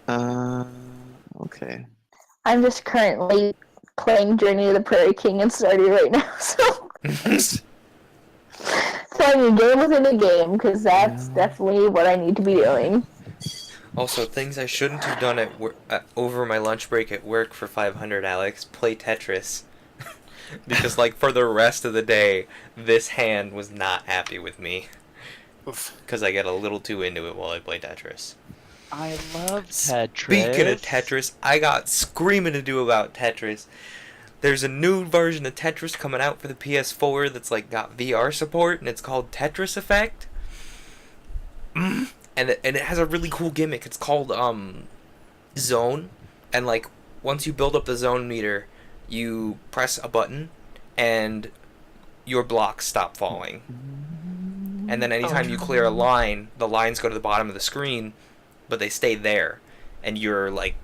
Uh, okay. I'm just currently playing Journey to the Prairie King and Stardew right now, so playing a game within a game, because that's definitely what I need to be doing. Also, things I shouldn't have done over my lunch break at work for 500, Alex. Play Tetris. Because, like, for the rest of the day, this hand was not happy with me. Because I get a little too into it while I play Tetris. I love Tetris. Speaking of Tetris, I got screaming to do about Tetris. There's a new version of Tetris coming out for the PS4 that's like got VR support, and it's called Tetris Effect. And it has a really cool gimmick. It's called Zone, and like once you build up the zone meter, you press a button, and your blocks stop falling. And then anytime you clear a line, the lines go to the bottom of the screen, but they stay there, and your like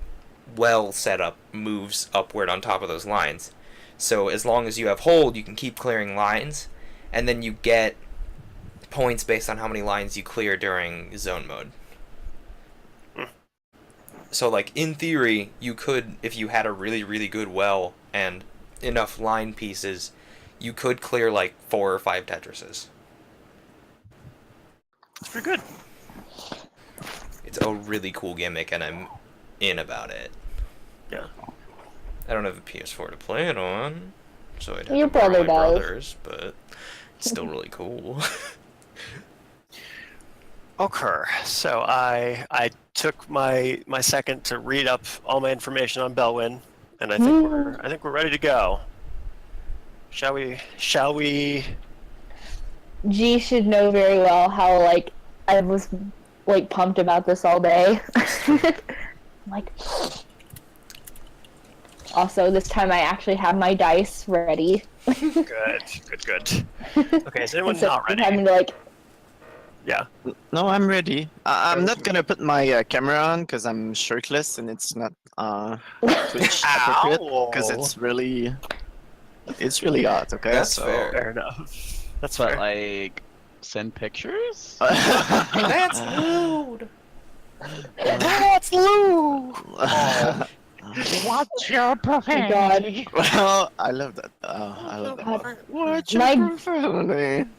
well set up moves upward on top of those lines. So as long as you have hold, you can keep clearing lines, and then you get points based on how many lines you clear during zone mode. So like in theory, you could, if you had a really, really good well and enough line pieces, you could clear like 4 or 5 Tetrises. That's pretty good. It's a really cool gimmick, and I'm in about it. Yeah. I don't have a PS4 to play it on, so I'd have Your to borrow brother my does. brother's, but it's still really cool. Okay, so I took my second to read up all my information on Belwyn, and I think we're ready to go. Shall we? G should know very well how, like, I was, like, pumped about this all day. Like, also, this time I actually have my dice ready. Good. Okay, is anyone not ready? Having to, like, Yeah. No, I'm ready. I'm not gonna put my camera on because I'm shirtless and it's not Twitch appropriate because it's really hot. Okay, That's so fair. Fair enough. That's But fair. like, send pictures? That's lewd! That's Lou! What's your oh profanity? God. Well, I love that. I love that. What's My- your profanity?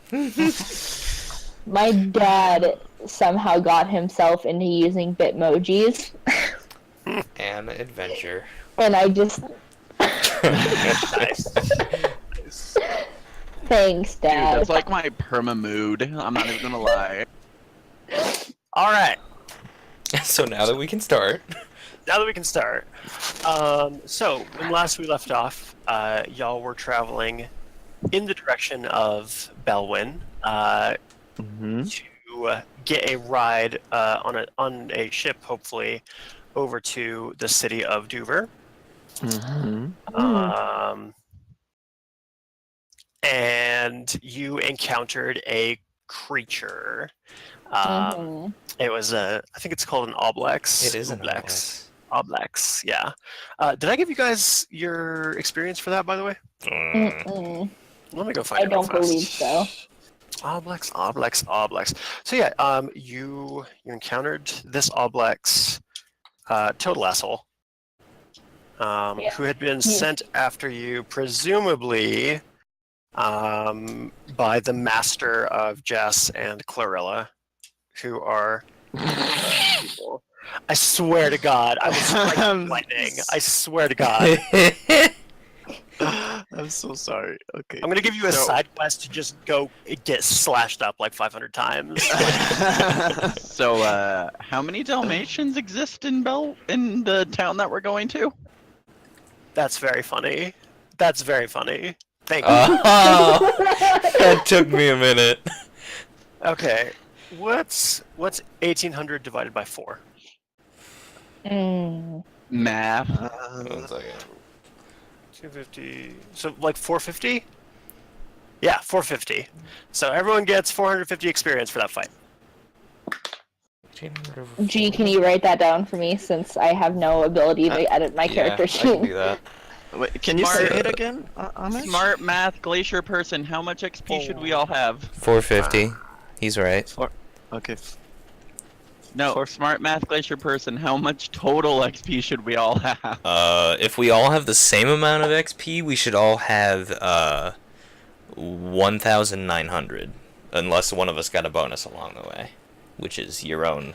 My dad somehow got himself into using Bitmojis, An adventure. and I just... Nice. Thanks, Dude, Dad. that's like my perma mood. I'm not even gonna lie. All right. So now that we can start. Now that we can start. So when last we left off, y'all were traveling in the direction of Belwyn to get a ride on a ship, hopefully, over to the city of Dover. And you encountered a creature. It was I think it's called an oblex. It is an oblex. Oblex, yeah. Did I give you guys your experience for that, by the way? Let me go find I it real don't fast. believe so. Oblex. So yeah, you encountered this oblex, total asshole, who had been sent after you, presumably, by the master of Jess and Clarilla, who are people. I swear to God, I was striking lightning. I swear to God. I'm so sorry. Okay. I'm gonna give you a side quest to just go get slashed up like 500 times. So, how many Dalmatians exist in the town that we're going to? That's very funny. Thank you. Oh, that took me a minute. Okay, what's 1800 divided by 4? Math. 1 second. 250. So like 450? Yeah, 450. So everyone gets 450 experience for that fight. G, can you write that down for me, since I have no ability to edit my character I can do sheet? that. Wait, can you say it again, Amish? Smart math glacier person, how much XP should we all have? 450. He's right. Okay. No, For- smart math glacier person, how much total XP should we all have? If we all have the same amount of XP, we should all have 1,900, unless one of us got a bonus along the way, which is your own,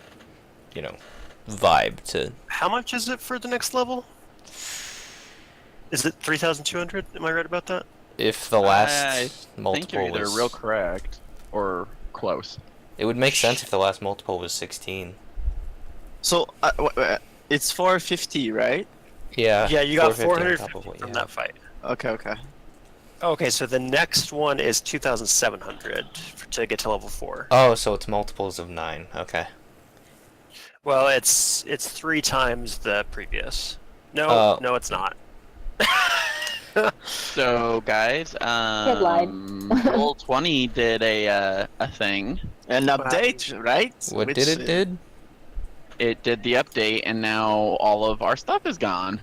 vibe to. How much is it for the next level? Is it 3,200? Am I right about that? If the I last think multiple you're either was, real correct or close. it would make sense if the last multiple was 16. So it's 450, right? Yeah. Yeah, you got 450 on 450 top of what you from have. that fight. Okay. Okay, so the next one is 2,700 to get to level 4. Oh, so it's multiples of 9. Okay. Well, it's 3 times the previous. No, no, it's not. So, guys, lied. Roll20 did a thing. An update, right? What Which, did it did? It did the update, and now all of our stuff is gone.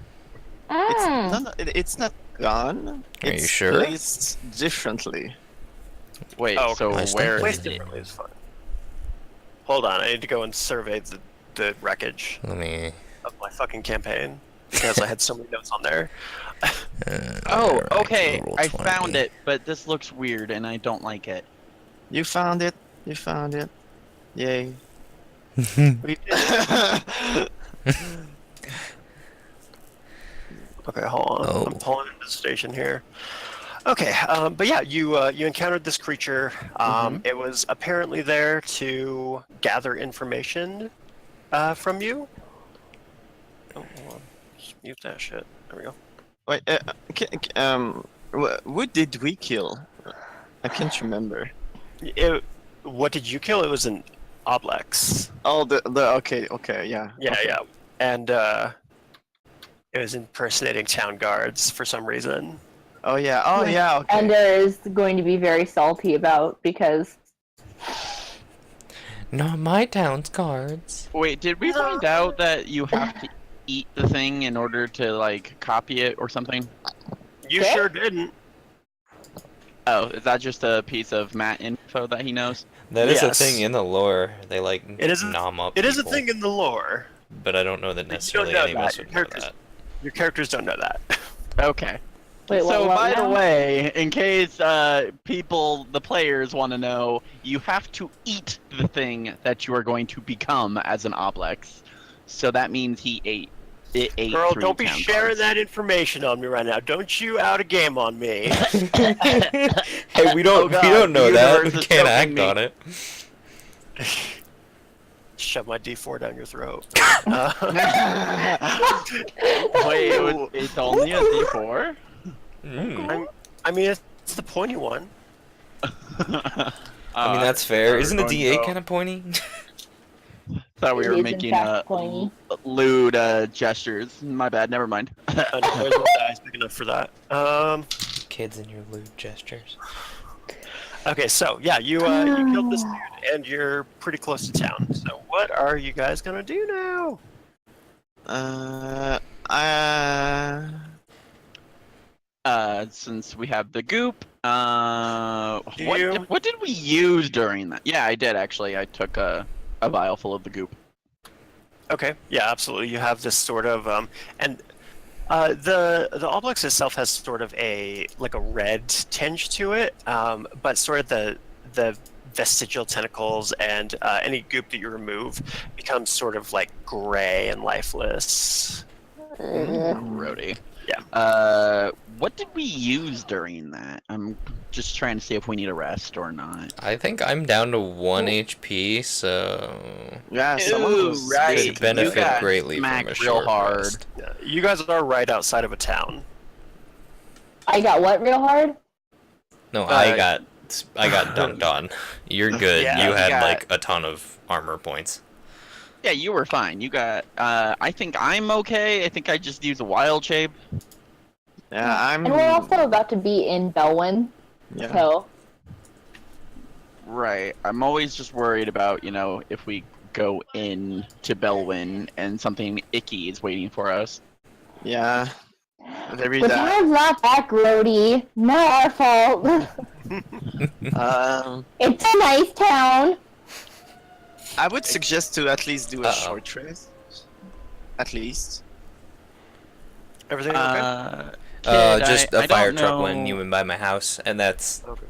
It's not gone. Are you It's sure? placed differently. Wait, Oh, so I still where think Place is it? differently is fine. Hold on, I need to go and survey the wreckage Let me. of my fucking campaign because I had so many notes on there. Oh, alright, okay, roll I 20. found it, but this looks weird, and I don't like it. You found it. Yay. We did it. Okay, hold on. Oh. I'm pulling into the station here. Okay, but yeah, you encountered this creature. It was apparently there to gather information from you. Oh, hold on. Just mute that shit. There we go. Wait, what did we kill? I can't remember. What did you kill? It was an Oblex. Oh, the okay, yeah. Yeah, okay. yeah. And it was impersonating town guards for some reason. Oh yeah, okay. Endr is going to be very salty about because Not my town's cards. Wait, did we find out that you have to eat the thing in order to, like, copy it or something? You Okay. sure didn't. Oh, is that just a piece of Matt info that he knows? That is Yes. a thing in the lore. They like It is a- nom up. It is a people, thing in the lore. but I don't know that But you don't necessarily know any of us that. would Your know that. Your characters don't know that. Okay. wait, So, what by the now? way, in case the players want to know, you have to eat the thing that you are going to become as an Oblex. So that means it ate Girl, 3 don't be town sharing guards. that information on me right now. Don't you out a game on me. Hey, we Oh don't God, we don't know the that. universe We is can't choking act me. on it. Shove my D4 down your throat. Wait, it's only a D4? Mm. I mean, it's the pointy one. I mean that's fair. we're Isn't a going D8 to- kind of pointy? Thought we It were is in making fact pointy. lewd gestures. My bad, never mind. There's no dice big enough for that. Kids and your lewd gestures. Okay, so yeah, you killed this dude, and you're pretty close to town. So what are you guys gonna do now? Since we have the goop, Do you? what did we use during that? Yeah, I did actually. I took a vial full of the goop. Okay, yeah, absolutely. You have this sort of and the Oblex itself has sort of a red tinge to it, but sort of the vestigial tentacles and any goop that you remove becomes sort of like gray and lifeless. Grody. Yeah. What did we use during that? I'm just trying to see if we need a rest or not. I think I'm down to 1 HP, so Yeah, someone Ooh, was right. could You benefit got greatly from smacked a real short hard. rest. Yeah, you guys are right outside of a town. I got what real hard? No, I got dunked on. You're good. Yeah, you had got- like a ton of armor points. Yeah, you were fine. You got. I think I'm okay. I think I just used a wild shape. Yeah, I'm. And we're also about to be in Belwyn, Yeah. so Right. I'm always just worried about, if we go in to Belwyn and something icky is waiting for us. Yeah. Very the that. town's not that grody. Not our fault. It's a nice town. I would suggest to at least do a Uh-oh. short rest. At least. Everything okay? Kid, Just I a fire don't truck know- went even by my house, and that's Okay.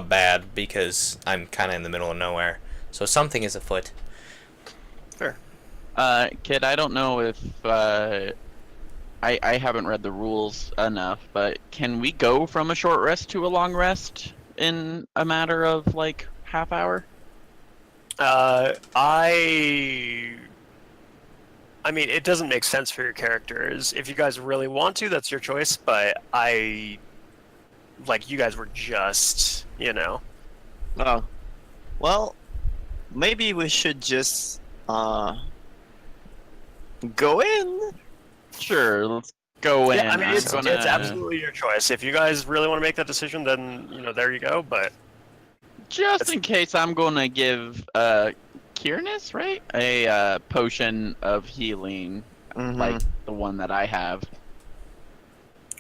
bad because I'm kind of in the middle of nowhere. So something is afoot. Fair. Kid, I don't know if I haven't read the rules enough, but can we go from a short rest to a long rest in a matter of like half hour? I mean, it doesn't make sense for your characters. If you guys really want to, that's your choice. But you guys were just, Oh. Well, maybe we should just go in. Sure, let's go in. Yeah, I mean, I'm it's gonna- absolutely your choice. If you guys really want to make that decision, then there you go. But Just in case, I'm gonna give Kyr'nes, right? A potion of healing, Mhm. like the one that I have.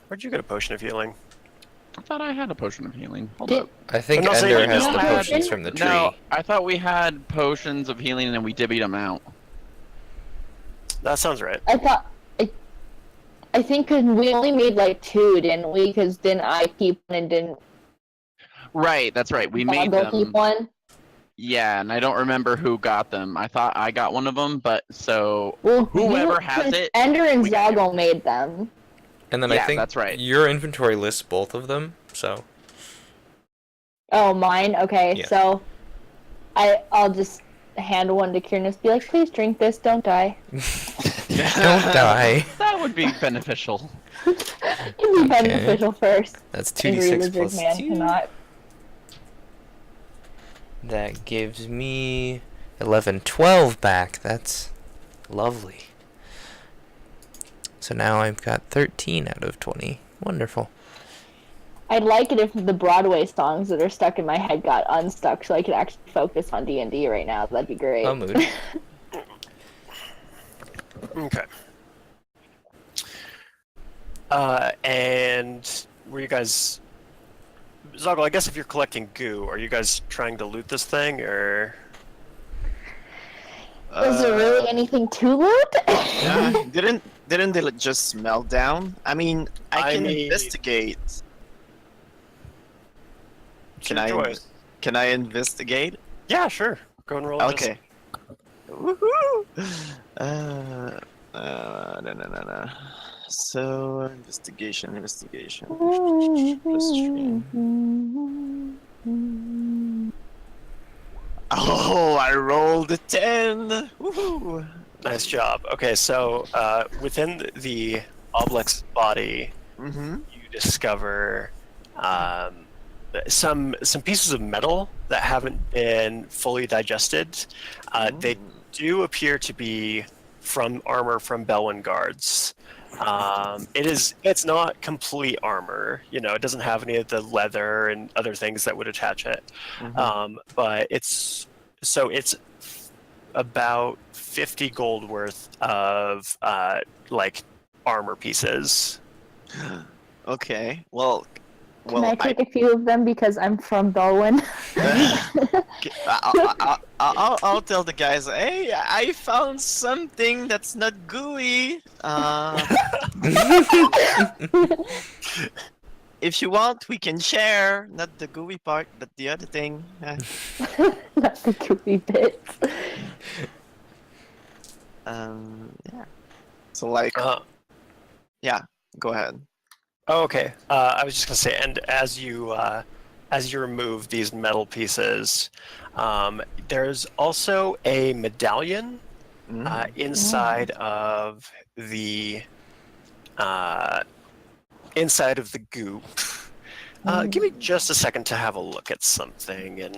where'd you get a potion of healing? I thought I had a potion of healing. Hold Did- up. I think I'm not saying Endr you has don't the have potions it. from the tree. No, I thought we had potions of healing and we divvied them out. That sounds right. I thought. I think 'cause we only made like 2, didn't we? Because didn't I keep one and didn't Right, that's right. We made Zogle them. keep one? Yeah, and I don't remember who got them. I thought I got one of them, but so Well, Whoever has it, Endr and we got Zogle made them. And then Yeah, I think that's right. your inventory lists both of them, so Oh, mine. Okay, Yeah. so I'll just hand one to Kyr'nes. Be like, please drink this. Don't die. don't die. that would be beneficial. It can be beneficial first. That's Angry 2d6 lizard plus man 2. cannot. That gives me 11, 12 back. That's lovely. So now I've got 13 out of 20. Wonderful. I'd like it if the Broadway songs that are stuck in my head got unstuck, so I could actually focus on D&D right now. That'd be great. A mood. Okay. And were you guys... Zogle, I guess if you're collecting goo, are you guys trying to loot this thing, or... Is there really anything to loot? Yeah, didn't they just melt down? I mean, I can mean- investigate. It's Can your I? choice. Can I investigate? Yeah, sure. Go and roll. Okay. Woohoo! No. So investigation. Plus 3. Oh, I rolled a 10. Woohoo! Nice job. Okay, so within the obelix body, Mm-hmm. you discover some pieces of metal that haven't been fully digested. They do appear to be from armor from Belwyn guards. It's not complete armor. It doesn't have any of the leather and other things that would attach it. But it's about 50 gold worth of armor pieces. Okay. Well, Can I take a few of them because I'm from Belwyn? I'll tell the guys, hey, I found something that's not gooey. If you want, we can share. Not the gooey part, but the other thing. Not the gooey bits. Yeah. So yeah. Go ahead. Oh, okay. I was just gonna say, and as you remove these metal pieces, there's also a medallion inside of the goop. Give me just a second to have a look at something in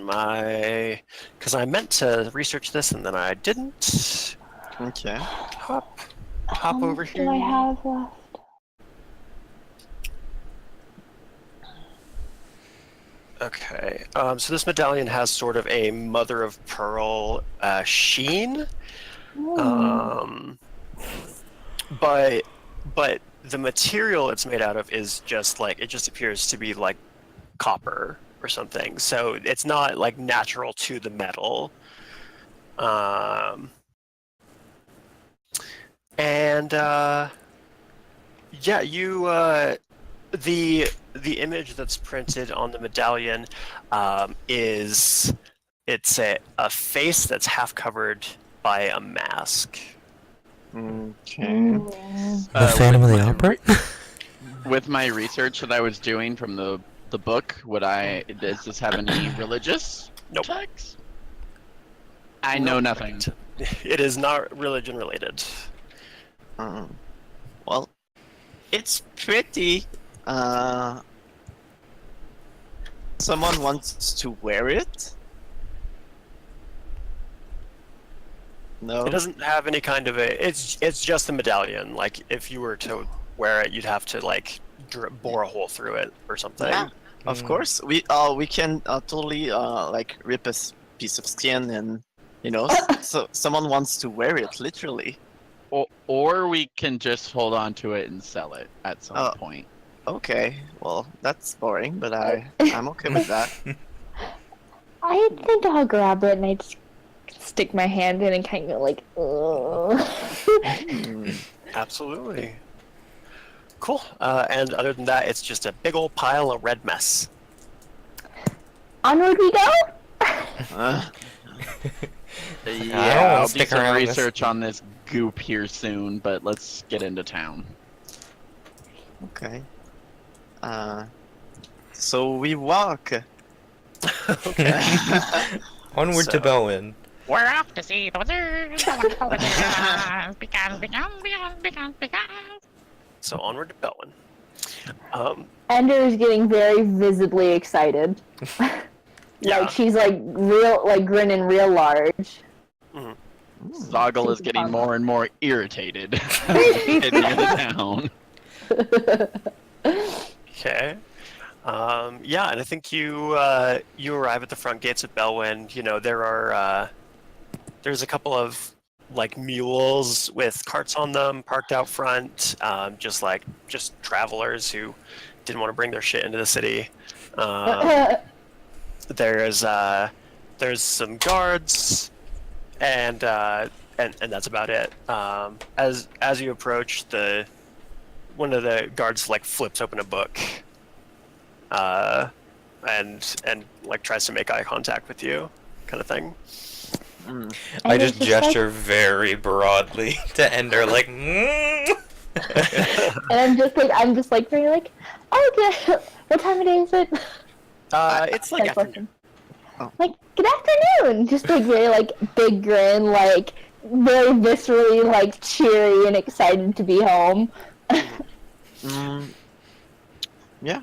because I meant to research this and then I didn't. Okay. Hop How over much here. do I have left? Okay, so this medallion has sort of a mother of pearl sheen, but the material it's made out of is just it just appears to be like copper or something. So it's not like natural to the metal. And yeah, you the image that's printed on the medallion is it's a face that's half covered by a mask. Okay. The Phantom of the with my Opera? With my research that I was doing from the book, does this have any religious Nope. tags? I know nothing. It is not religion related. Well, it's pretty. Someone wants to wear it? No. It doesn't have any kind of a. It's just a medallion. Like if you were to wear it, you'd have to like bore a hole through it or something. Yeah, of course. We can totally like rip a piece of skin and so someone wants to wear it literally. Or we can just hold on to it and sell it at some point. Okay, well that's boring, but I'm okay with that. I think I'll grab it and I just stick my hand in and kind of like, Absolutely. Cool. And other than that, it's just a big old pile of red mess. Onward we go? Yeah, I'll do stick some around research on this goop here soon, but let's get into town. Okay. So we walk. Okay. Onward to So- Bowen. We're off to see the wizards. Because. So onward to Belwyn. Ender is getting very visibly excited. Yeah. Like she's like grinning real large. Zogle is getting more and more irritated as we get near the town. Okay. Yeah, and I think you you arrive at the front gates of Belwyn. You know, there's a couple of like mules with carts on them parked out front, just travelers who didn't want to bring their shit into the city. There's some guards, and that's about it. As you approach, one of the guards like flips open a book, and like tries to make eye contact with you, kind of thing. I And just it's just gesture very broadly to Endr, like, And I'm just like very like, oh good. What time of day is it? It's like That's afternoon. like, good afternoon. Just like very like big grin, like very viscerally like cheery and excited to be home. Yeah.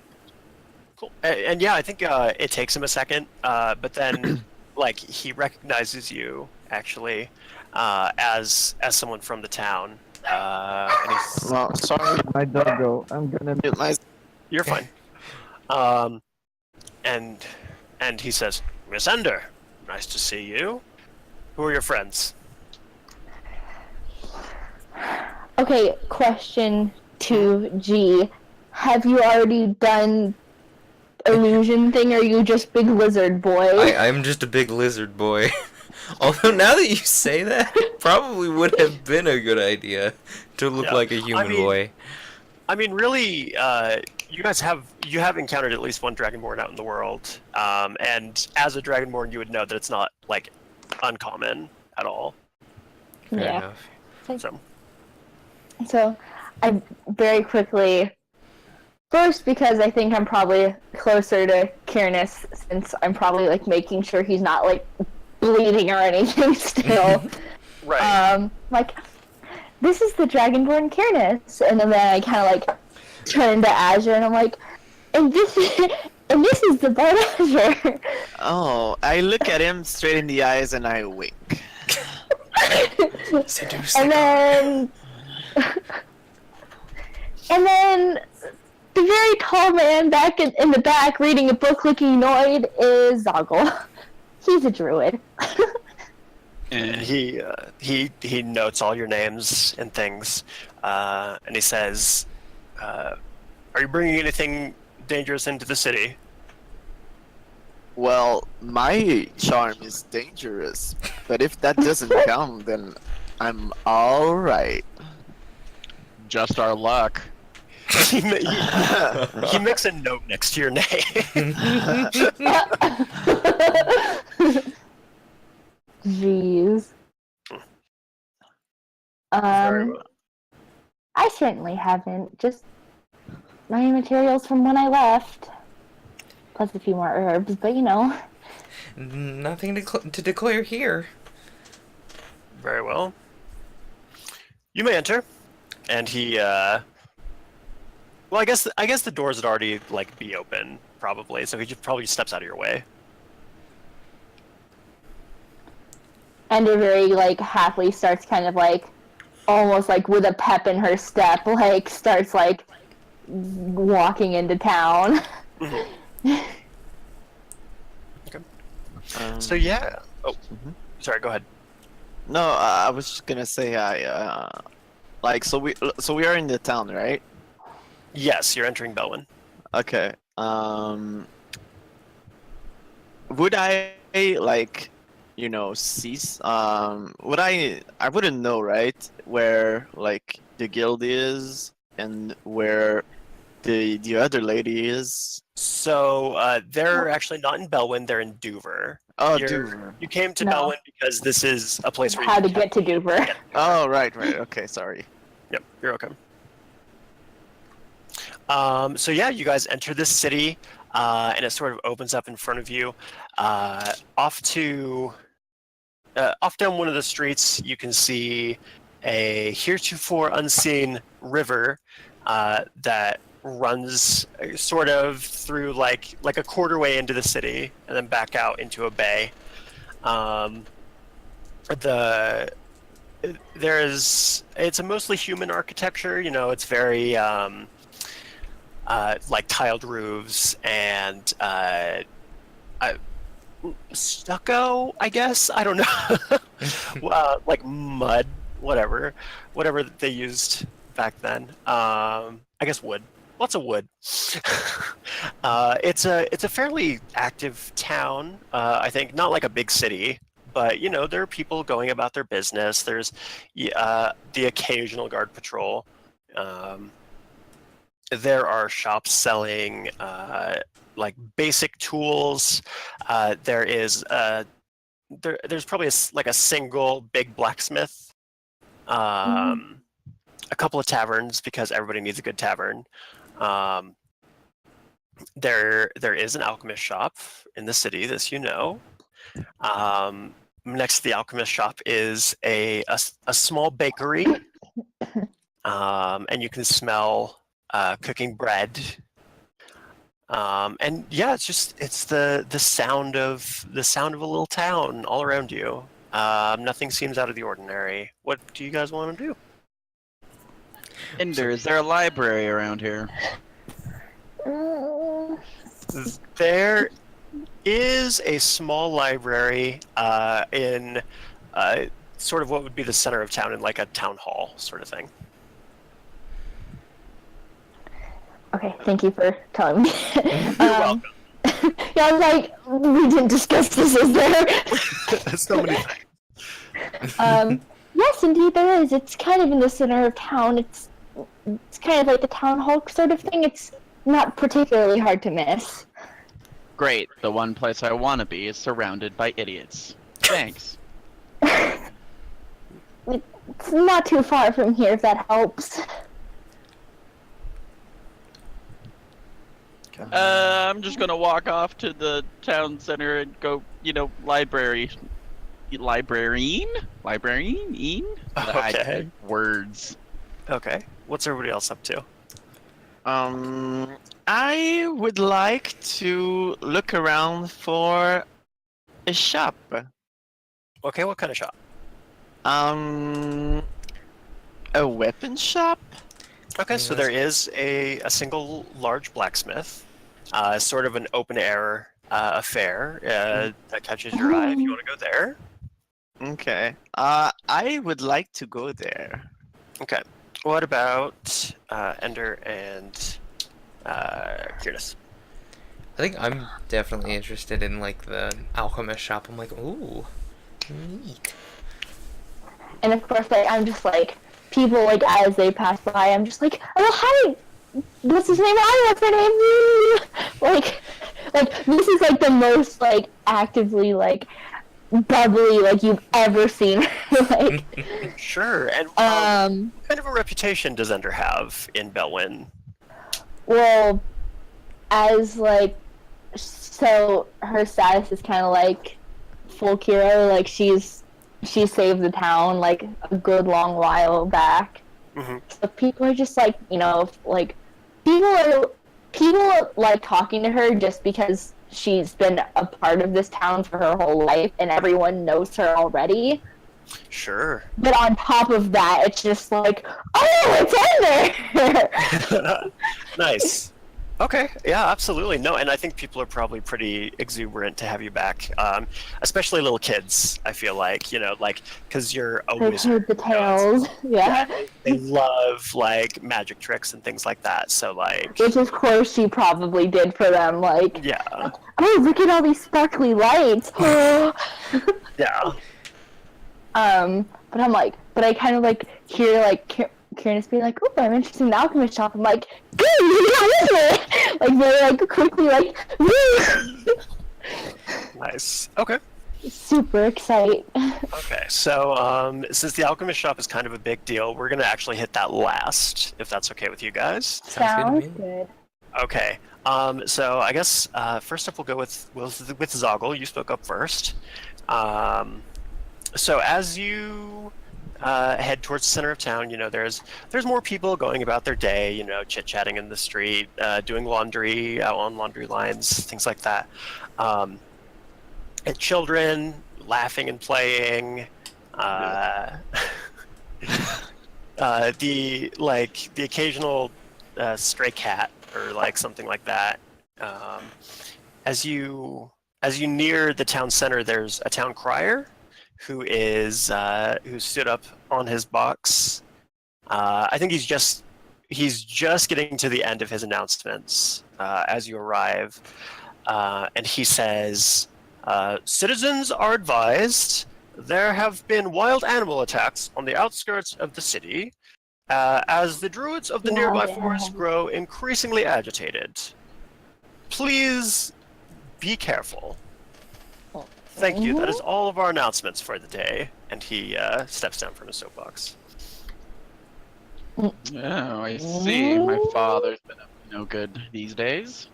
Cool. And yeah, I think it takes him a second, but then like he recognizes you actually as someone from the town, and he's Well, sorry, my doggo. I'm gonna mute my. you're fine. And he says, Miss Endr, nice to see you. Who are your friends? Okay, question to G. Have you already done illusion thing, or are you just big lizard boy? I'm just a big lizard boy. Although now that you say that, it probably would have been a good idea to look Yeah. like a human boy. I mean, really, you guys have encountered at least one Dragonborn out in the world, and as a Dragonborn, you would know that it's not like uncommon at all. Fair Yeah. enough. So So, I very quickly, first because I think I'm probably closer to Kyr'nes, since I'm probably like making sure he's not like bleeding or anything still. right. Like, this is the Dragonborn Kyr'nes, and then I kind of like turn to Azure, and I'm like, and this is the Bard Azure. Oh, I look at him straight in the eyes and I wink. Seduce And then the very tall man back in the back reading a book looking annoyed is Zogle. He's a druid. And he notes all your names and things, and he says, "Are you bringing anything dangerous into the city?" Well, my charm is dangerous, but if that doesn't count, then I'm all right. Just our luck. he makes a note next to your name. Jeez. Very well. I certainly haven't. Just my materials from when I left. Plus a few more herbs, but you know. Nothing to declare here. Very well. You may enter. And he, well, I guess the doors would already, like, be open, probably, so he just probably steps out of your way. Endr very, like, happily starts kind of, like, almost, like, with a pep in her step, like, starts, like, walking into town. Mm-hmm. Okay. So, yeah. Oh, sorry, go ahead. No, I was just gonna say like so we are in the town, right? Yes, you're entering Belwyn. Okay. Would I like, you know, cease? Would I wouldn't know, right? Where like the guild is and where the other lady is. So, they're actually not in Belwyn, they're in Duver. Oh, You're- Dover. You came to No. Belwyn because this is a place where How you to can get to Duver. Oh, right. Okay, sorry. Yep, you're okay. So yeah, you guys enter this city, and it sort of opens up in front of you. Off down one of the streets, you can see a heretofore unseen river that runs sort of through like a quarter way into the city, and then back out into a bay. It's a mostly human architecture. You know, it's very like tiled roofs and stucco, I guess. I don't know. Like mud, whatever they used back then. I guess wood. Lots of wood. It's a fairly active town. I think not like a big city, but you know there are people going about their business. There's the occasional guard patrol. There are shops selling like basic tools. There's probably a single big blacksmith. A couple of taverns because everybody needs a good tavern. There is an alchemist shop in the city, this you know. Next to the alchemist shop is a small bakery, and you can smell cooking bread. And yeah, it's the sound of a little town all around you. Nothing seems out of the ordinary. What do you guys want to do? Endr, is there a library around here? There is a small library in sort of what would be the center of town, in like a town hall sort of thing. Okay, thank you for telling me. You're welcome. Yeah, I was like, we didn't discuss this, is there? So many things. Yes, indeed there is. It's kind of in the center of town. It's kind of like the town hall sort of thing. It's not particularly hard to miss. Great. The one place I want to be is surrounded by idiots. Thanks. It's not too far from here, if that helps. I'm just gonna walk off to the town center and go, you know, librarian? Okay. Words. Okay. What's everybody else up to? I would like to look around for a shop. Okay, what kind of shop? A weapon shop? Okay, so there is a single large blacksmith, sort of an open air affair that catches your eye if you want to go there. Okay. I would like to go there. Okay. What about Endr and Kyr'nes? I think I'm definitely interested in like the alchemist shop. I'm like, ooh, neat. And of course, like I'm just like people like as they pass by, I'm just like, oh hi, what's his name? I what's her name? like this is like the most like actively like bubbly like you've ever seen. like, Sure. And what kind of a reputation does Endr have in Belwyn? well, as like, so her status is kind of like full hero. Like she saved the town like a good long while back. Mm-hmm. So people are just like, you know, like people are like talking to her just because she's been a part of this town for her whole life and everyone knows her already. Sure. But on top of that, it's just like, oh, it's Endr! Nice. Okay, yeah, absolutely. No, and I think people are probably pretty exuberant to have you back, especially little kids, I feel like, you know, like, because you're a They've wizard. heard the tales, yeah. They love, like, magic tricks and things like that, so, like... Which, of course, she probably did for them, like, Yeah. oh, look at all these sparkly lights! Yeah. But I'm like, but I kind of, like, hear, like, Kyr'nes be like, oh, I'm interested in the alchemist shop. I'm like, good, you got with me! Like, very, like, quickly, like, Nice. Okay. super excited. Okay, so, since the alchemist shop is kind of a big deal, we're gonna actually hit that last, if that's okay with you guys. Sounds good to me. good. Okay. So I guess first up we'll go with Zogle. You spoke up first. So as you head towards the center of town, you know there's more people going about their day. You know, chit-chatting in the street, doing laundry out on laundry lines, things like that. And children laughing and playing. The occasional stray cat or like something like that. As you near the town center, there's a town crier who stood up on his box. I think he's just getting to the end of his announcements as you arrive, and he says, "Citizens are advised. There have been wild animal attacks on the outskirts of the city. As the druids of the nearby forest grow increasingly agitated, please be careful. Thank you. That is all of our announcements for the day." And he steps down from his soapbox. Oh, I see. My father's been up to no good these days.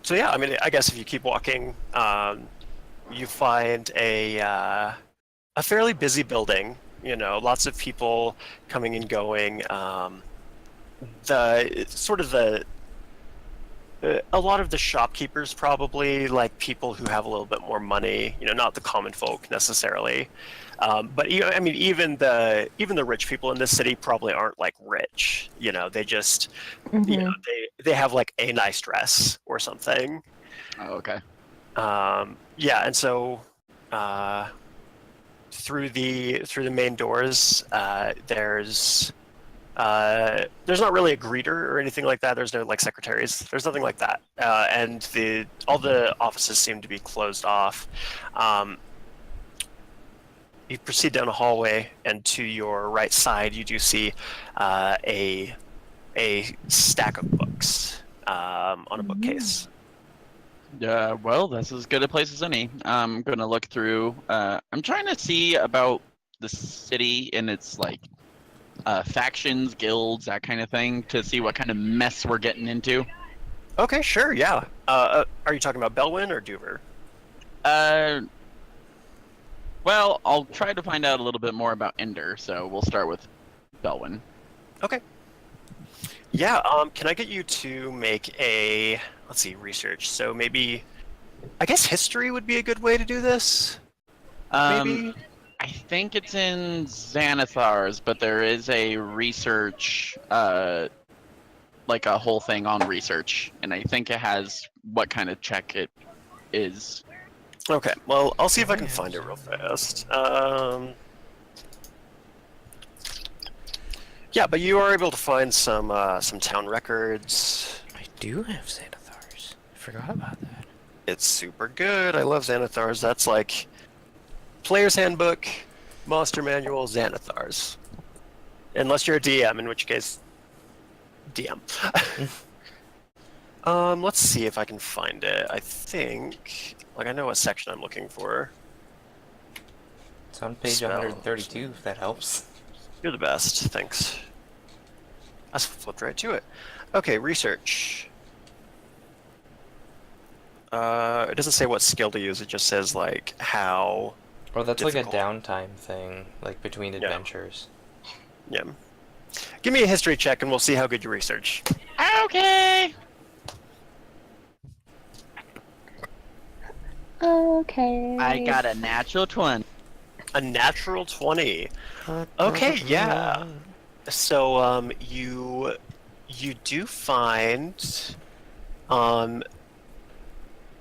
So yeah, I mean, I guess if you keep walking, you find a fairly busy building. You know, lots of people coming and going. A lot of the shopkeepers probably like people who have a little bit more money. You know, not the common folk necessarily. But I mean, even the rich people in this city probably aren't like rich. You know, they just you know they have like a nice dress or something. Oh, okay. Yeah, and so through the main doors, there's not really a greeter or anything like that. There's no like secretaries. There's nothing like that. And all the offices seem to be closed off. You proceed down a hallway, and to your right side, you do see a stack of books on a bookcase. Yeah, well, that's as good a place as any. I'm gonna look through. I'm trying to see about the city and its like factions, guilds, that kind of thing, to see what kind of mess we're getting into. Okay, sure, yeah. Are you talking about Belwyn or Duver? Well, I'll try to find out a little bit more about Endr, so we'll start with Belwyn. Okay. Yeah, can I get you to make a, let's see, research. So maybe, I guess history would be a good way to do this? Maybe? I think it's in Xanathar's, but there is a research, like a whole thing on research, and I think it has what kind of check it is. Okay, well, I'll see if I can find it real fast. Yeah, but you are able to find some town records. I do have Xanathars. I forgot about that. It's super good. I love Xanathars. That's like Player's Handbook, Monster Manual, Xanathars. Unless you're a DM, in which case, DM. Let's see if I can find it. I think, like, I know what section I'm looking for. It's on page Spells. 132, if that helps. You're the best, thanks. I flipped right to it. Okay, research. It doesn't say what skill to use, it just says, like, how... Or that's difficult. like a downtime thing, like between adventures. Yeah. Give me a history check and we'll see how good you research. Okay. Okay. I got a natural 20. A natural 20. Okay, yeah. So, you do find,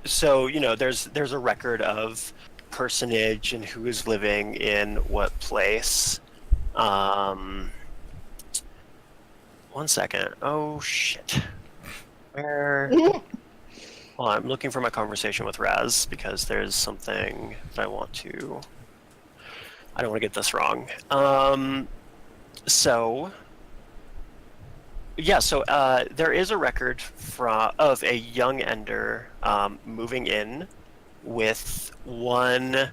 so, you know, there's a record of personage and who is living in what place. 1 second. Oh, shit. Where... Well, I'm looking for my conversation with Razz because there's something that I want to... I don't want to get this wrong. So there is a record of a young Endr moving in with one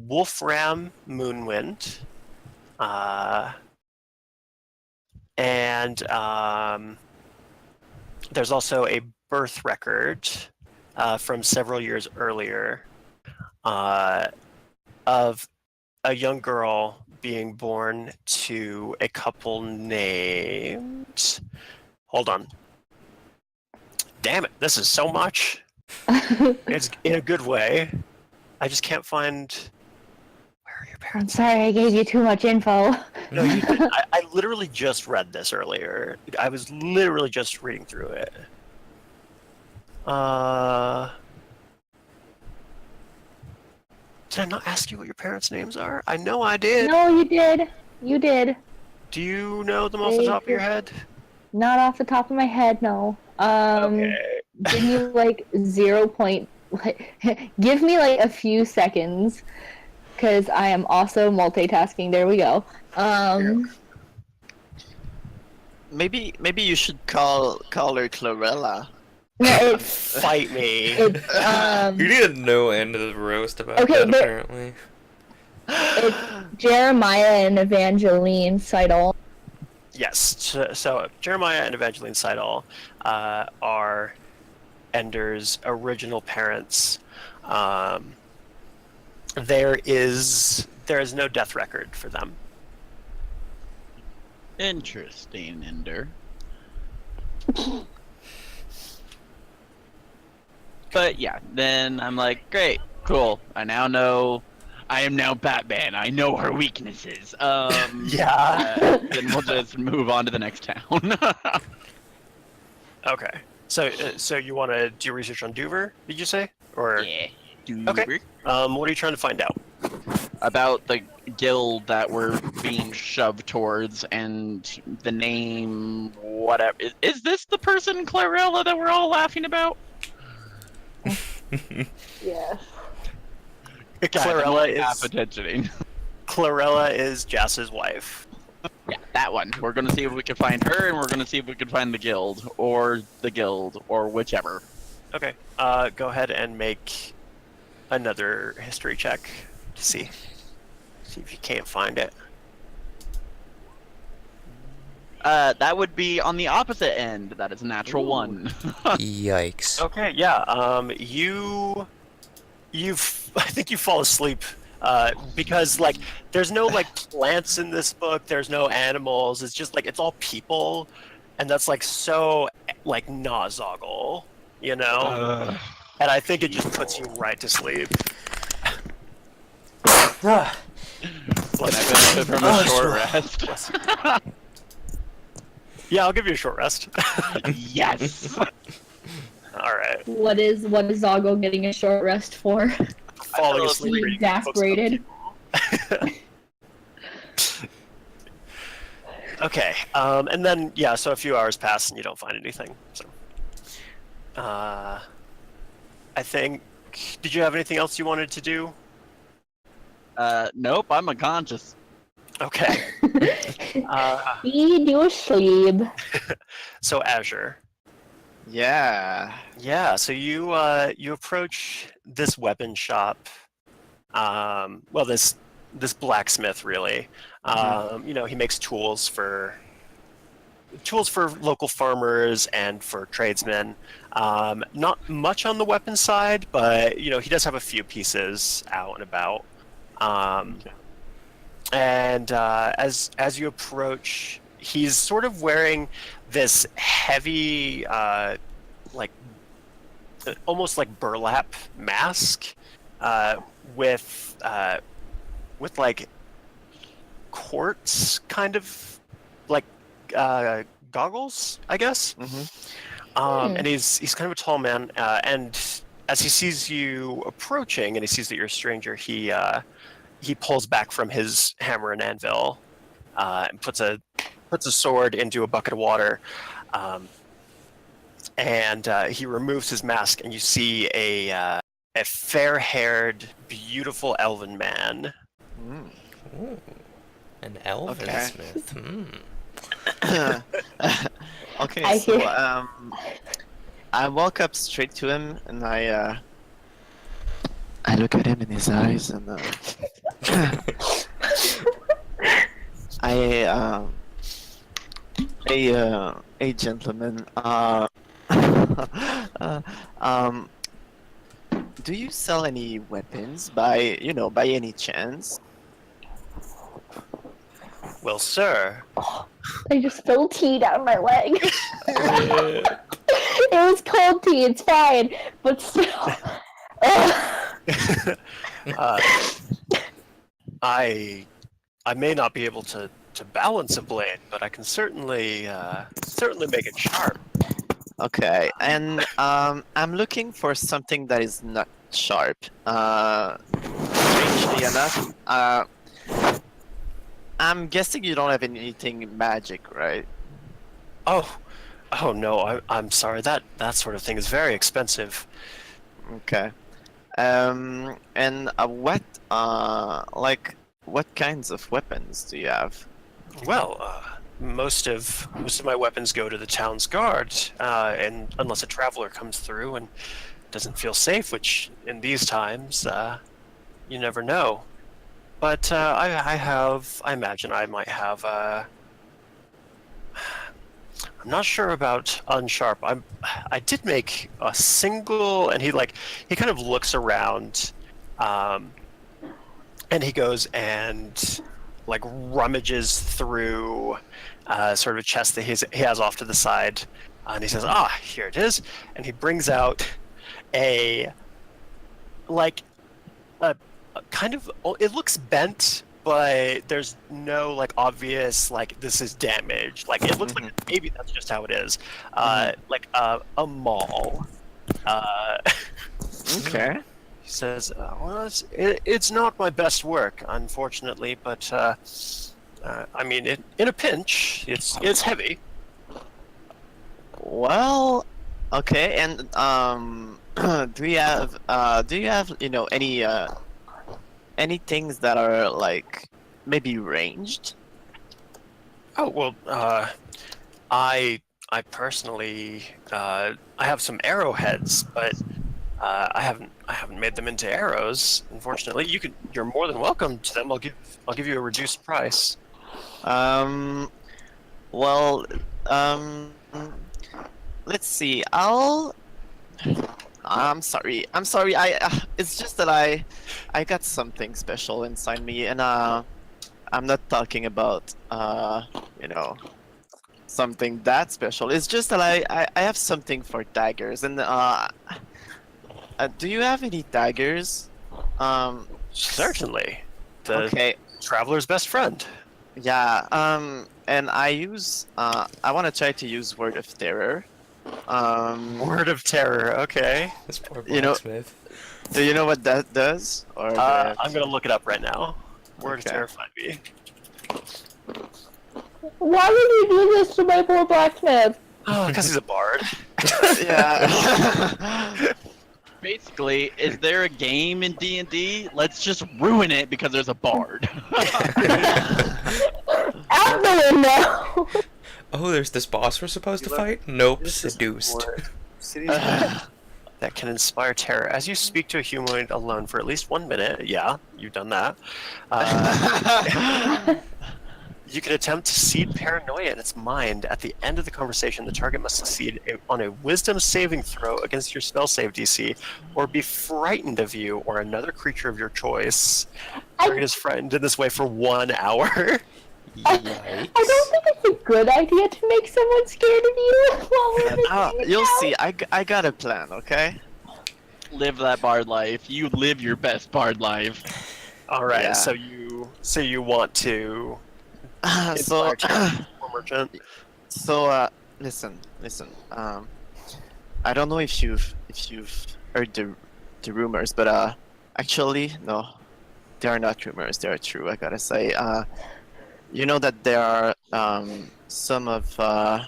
Wolfram Moonwind, and there's also a birth record from several years earlier of a young girl being born to a couple named... Hold on. Damn it, this is so much. It's in a good way. I just can't find... Where are your I'm parents? sorry I gave you too much info. No, you didn't. I literally just read this earlier. I was literally just reading through it. Did I not ask you what your parents' names are? I know I did. No, you did. You did. Do you know them off the top of your head? Not off the top of my head, no. Okay. Give me like 0. Give me like a few seconds, because I am also multitasking. There we go. Maybe you should call her Chlorella. It's Fight me. You didn't know end of the roast about Okay, that, but- apparently. it's Jeremiah and Evangeline Seidel. Yes. So Jeremiah and Evangeline Seidel are Endr's original parents. There is no death record for them. Interesting, Endr. But yeah, then I'm like, great, cool. I now know. I am now Batman. I know her weaknesses. Yeah. Then we'll just move on to the next town. Okay. So you want to do research on Duver? Did you say? Or yeah. Okay. What are you trying to find out? About the guild that we're being shoved towards and the name, whatever. Is this the person, Clarella, that we're all laughing about? Yes. Clarella half is attentioning. Clarella is Jas's wife. Yeah, that one. We're gonna see if we can find her, and we're gonna see if we can find the guild, or whichever. Okay. Go ahead and make another history check to see if you can't find it. That would be on the opposite end. That is a natural one. Yikes. Okay. Yeah. I think you fall asleep. Because like there's no like plants in this book, there's no animals, it's just like it's all people, and that's like so like not Zogle, you know? And I think it just puts you right to sleep. Can I benefit from a short rest? Yeah, I'll give you a short rest. Yes. Alright. What is Zogle getting a short rest for? Falling asleep. He's reading books about exasperated. people. Okay. And then yeah, so a few hours pass and you don't find anything. So, I think. Did you have anything else you wanted to do? Nope, I'm unconscious. Okay. Feed your sleep. So Azure. Yeah. Yeah. So you approach this weapon shop. Well, this blacksmith really. You know, he makes tools for local farmers and for tradesmen. Not much on the weapon side, but you know he does have a few pieces out and about. And as you approach, he's sort of wearing this heavy, like almost like burlap mask, with like quartz kind of like goggles, I guess. And he's kind of a tall man, and as he sees you approaching and he sees that you're a stranger, he pulls back from his hammer and anvil, and puts a sword into a bucket of water, and he removes his mask, and you see a fair-haired, beautiful elven man. Ooh, an elven Okay. smith. Okay, I so hear- I walk up straight to him and I look at him in his eyes and hey gentleman, do you sell any weapons by any chance? Well, sir, I just spilled tea down my leg. It was cold tea. It's fine, but still. I may not be able to balance a blade, but I can certainly make it sharp. Okay, and I'm looking for something that is not sharp. Strangely enough, I'm guessing you don't have anything magic, right? Oh no, I'm sorry. That sort of thing is very expensive. Okay. And what kinds of weapons do you have? Well, most of my weapons go to the town's guard, and unless a traveler comes through and doesn't feel safe, which in these times, you never know. But I imagine I might have. I'm not sure about unsharp. I did make a single, and he kind of looks around, and he goes and like rummages through sort of a chest that he has off to the side, and he says, here it is, and he brings out a kind of, it looks bent, but there's no like obvious like this is damaged. Like it looks like maybe that's just how it is. Like a maul. Okay. He says, "Well, it's not my best work, unfortunately, but I mean, in a pinch, it's heavy." Well, okay, and do you have any things that are like maybe ranged? Oh well, I personally I have some arrowheads, but I haven't made them into arrows. Unfortunately, you're more than welcome to them. I'll give you a reduced price. Well, let's see. I'm sorry. It's just that I got something special inside me, and I'm not talking about something that special. It's just that I have something for daggers, and do you have any daggers? Certainly, the Okay. traveler's best friend. Yeah. And I want to try to use Word of Terror. Word of terror. Okay. This poor You know- blacksmith. Do you know what that does? Or do I have I'm gonna look it up right now. Word Okay. of terrified me. Why would you do this to my poor blacksmith? Oh, because he's a bard. Yeah. Basically, is there a game in D&D? Let's just ruin it because there's a bard. Out the window! Oh, there's this boss we're supposed to fight? Nope, This is seduced. for cities that can inspire terror. As you speak to a humanoid alone for at least 1 minute, yeah, you've done that. You can attempt to seed paranoia in its mind. At the end of the conversation, the target must succeed on a wisdom saving throw against your spell save DC, or be frightened of you or another creature of your choice. Target is frightened in this way for 1 hour. I don't think it's a good idea to make someone scared of you while we're missing it You'll now. see. I got a plan, okay? Live that bard life. You live your best bard life. All right, Yeah. so you want to So, inspire terror, poor merchant. listen. I don't know if you've heard the rumors, but actually, no, they are not rumors. They are true. I gotta say. You know that there are some of some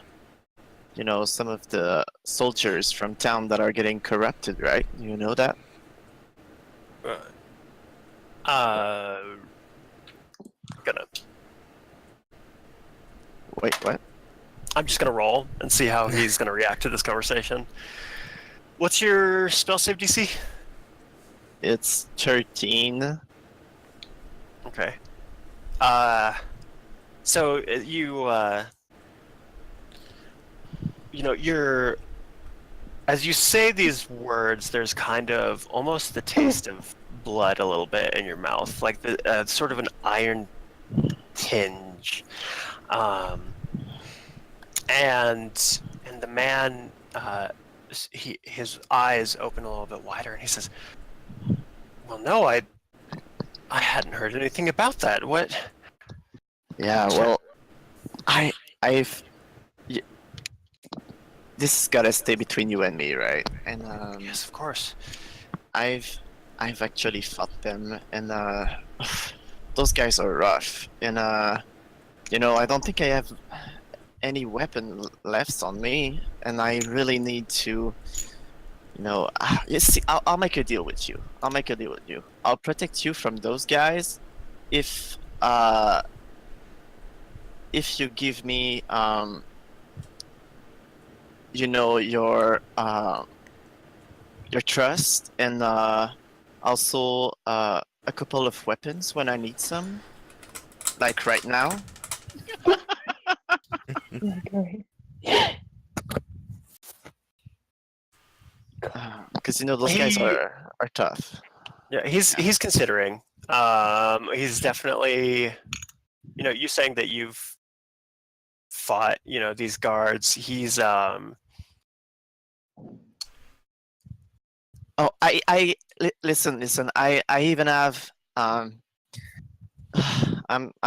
of the soldiers from town that are getting corrupted, right? You know that? Gonna. Wait, what? I'm just gonna roll and see how he's gonna react to this conversation. What's your spell save DC? It's 13. Okay. So you're as you say these words, there's kind of almost the taste of blood a little bit in your mouth, like the sort of an iron tinge. And the man, his eyes open a little bit wider, and he says, "Well, no, I hadn't heard anything about that. What?" Yeah, well, I've. This gotta stay between you and me, right? And Yes, of course. I've actually fought them, and those guys are rough. And I don't think I have any weapon left on me, and I really need to. You see, I'll make a deal with you. I'll protect you from those guys, if you give me your trust, and also a couple of weapons when I need some, like right now. Because those guys are tough. Yeah, he's considering. He's definitely, you saying that you've fought, these guards. He's Oh, listen. I even have I'm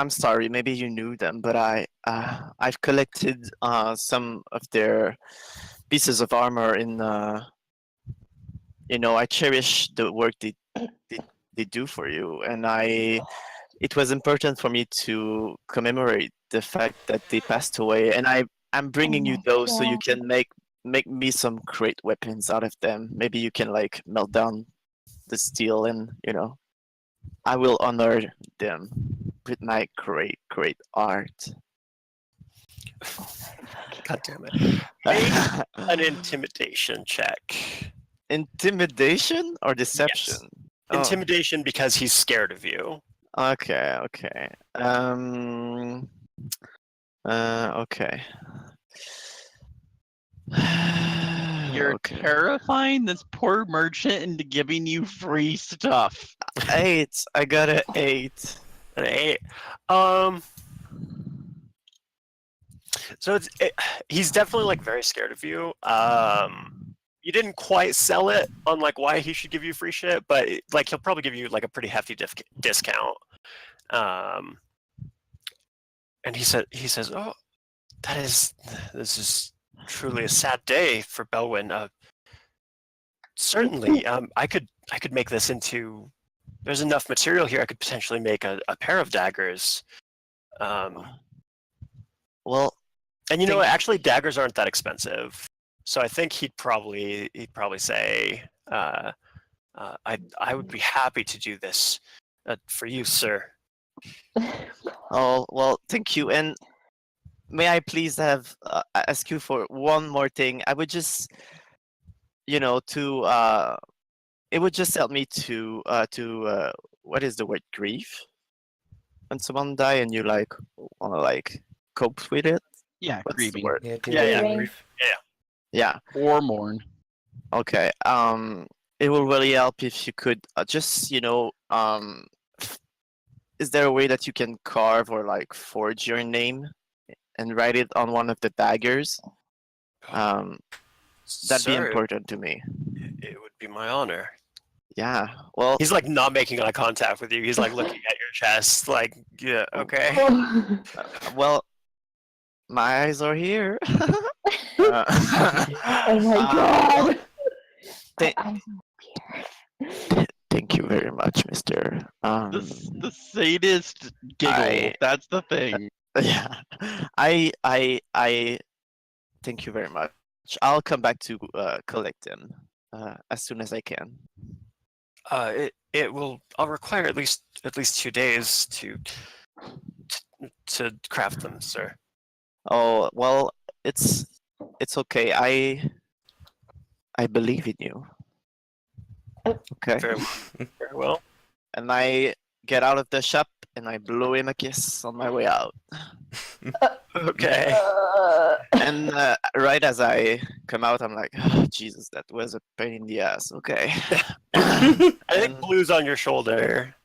sorry. Maybe you knew them, but I've collected some of their pieces of armor in. I cherish the work they do for you, and it was important for me to commemorate the fact that they passed away, and I'm bringing you those so you can make me some great weapons out of them. Maybe you can melt down the steel, and I will honor them with my great art. God damn it. Make an intimidation check. Intimidation or deception? Yes. Oh, Intimidation because he's scared of you. okay. Okay. You're Okay. terrifying this poor merchant into giving you free stuff. 8. I got an 8. An 8. So he's definitely very scared of you. You didn't quite sell it on why he should give you free shit, but he'll probably give you a pretty hefty discount. And he says, "Oh, this is truly a sad day for Belwyn. Certainly, I could make this into. There's enough material here. I could potentially make a pair of daggers. Well, And you know Think- what? Actually, daggers aren't that expensive. So I think he'd probably say, I would be happy to do this for you, sir. oh well, thank you. And may I please have ask you for one more thing? I would just, it would just help me to what is the word, grief? When someone die and you like wanna like cope with it. Yeah, What's the grieving word? Yeah, Yeah, grief. Yeah. or mourn. Okay. It will really help if you could just, is there a way that you can carve or like forge your name and write it on one of the daggers? That'd be Sir, important to me. it would be my honor. Yeah. Well, He's like not making eye contact with you. He's like looking at your chest, like, yeah, okay. well, my eyes are here. Oh my god. Th- I- Thank you very much, Mister. The sadist giggle. I- That's the thing. Yeah, I thank you very much. I'll come back to collect him as soon as I can. It will. I'll require at least 2 days to craft them, sir. Oh well, it's okay. I believe in you. Okay, Very, very well. and I get out of the shop and I blow him a kiss on my way out. Okay. And right as I come out, I'm like, oh, Jesus, that was a pain in the ass. Okay. I think And- Blue's on your shoulder.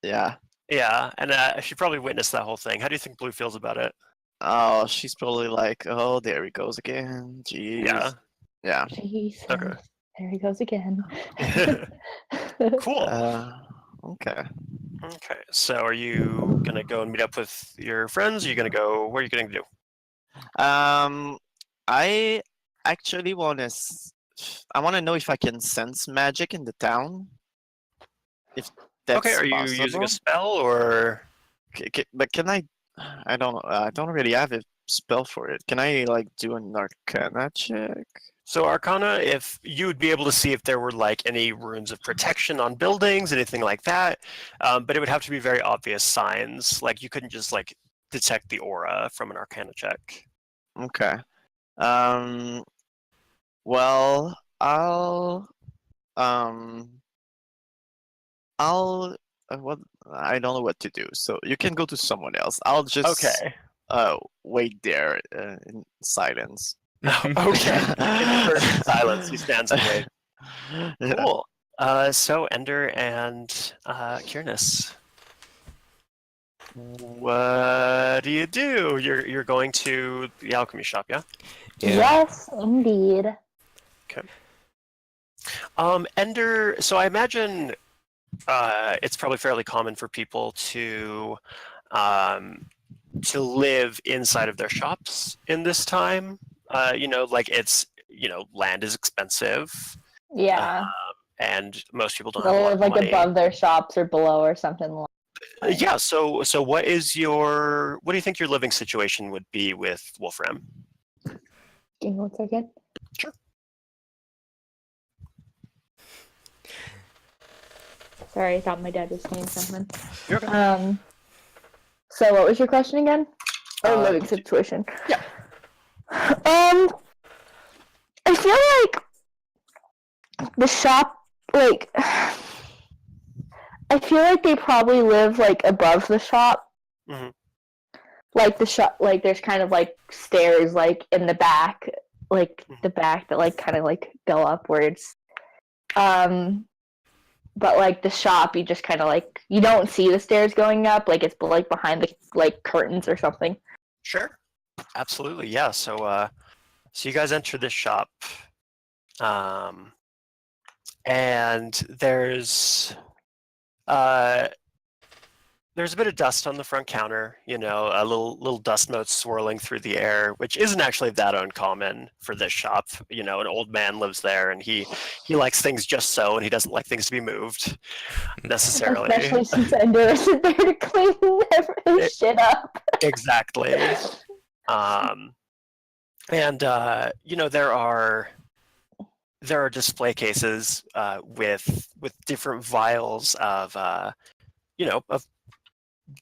Yeah. Yeah, and she probably witnessed that whole thing. How do you think Blue feels about it? Oh, she's probably like, oh, there he goes again. Jeez. Yeah. Yeah. Jesus. Okay. There he goes again. Cool. Okay. Okay. So, are you gonna go and meet up with your friends? Are you gonna go? What are you gonna do? I actually want to. I want to know if I can sense magic in the town. If that's Okay. Are you using possible. a spell or? But can I? I don't really have a spell for it. Can I like do an Arcana check? So Arcana, if you would be able to see if there were like any runes of protection on buildings, anything like that, but it would have to be very obvious signs. Like you couldn't just like detect the aura from an Arcana check. Okay. Well, I'll what I don't know what to do. So you can go to someone else. I'll just Okay. wait there in silence. Okay. In perfect silence, he stands and waits. Yeah. Cool. So Endr and Kyr'nes. What do you do? You're going to the alchemy shop, yeah? Yes, indeed. Endr. So I imagine it's probably fairly common for people to live inside of their shops in this time. Like it's land is expensive, Yeah. and most people don't They'll have a lot live of like money. above their shops or below or something. Yeah. So what do you think your living situation would be with Wolfram? Give me 1 second. Sure. Sorry, I thought my dad was saying something. You're okay. So what was your question again? Or living situation? yeah. I feel like the shop, like, I feel like they probably live like above the shop. Mhm. Like the shop, like there's kind of like stairs like in the back, like the back that like kind of like go upwards. But like the shop, you just kind of like you don't see the stairs going up, like it's like behind the like curtains or something. Sure. Absolutely. Yeah. So you guys enter this shop, and there's a bit of dust on the front counter. A little dust mote swirling through the air, which isn't actually that uncommon for this shop. An old man lives there, and he likes things just so, and he doesn't like things to be moved necessarily. Especially since Endr isn't there to clean his shit up. Exactly. And there are display cases with different vials of of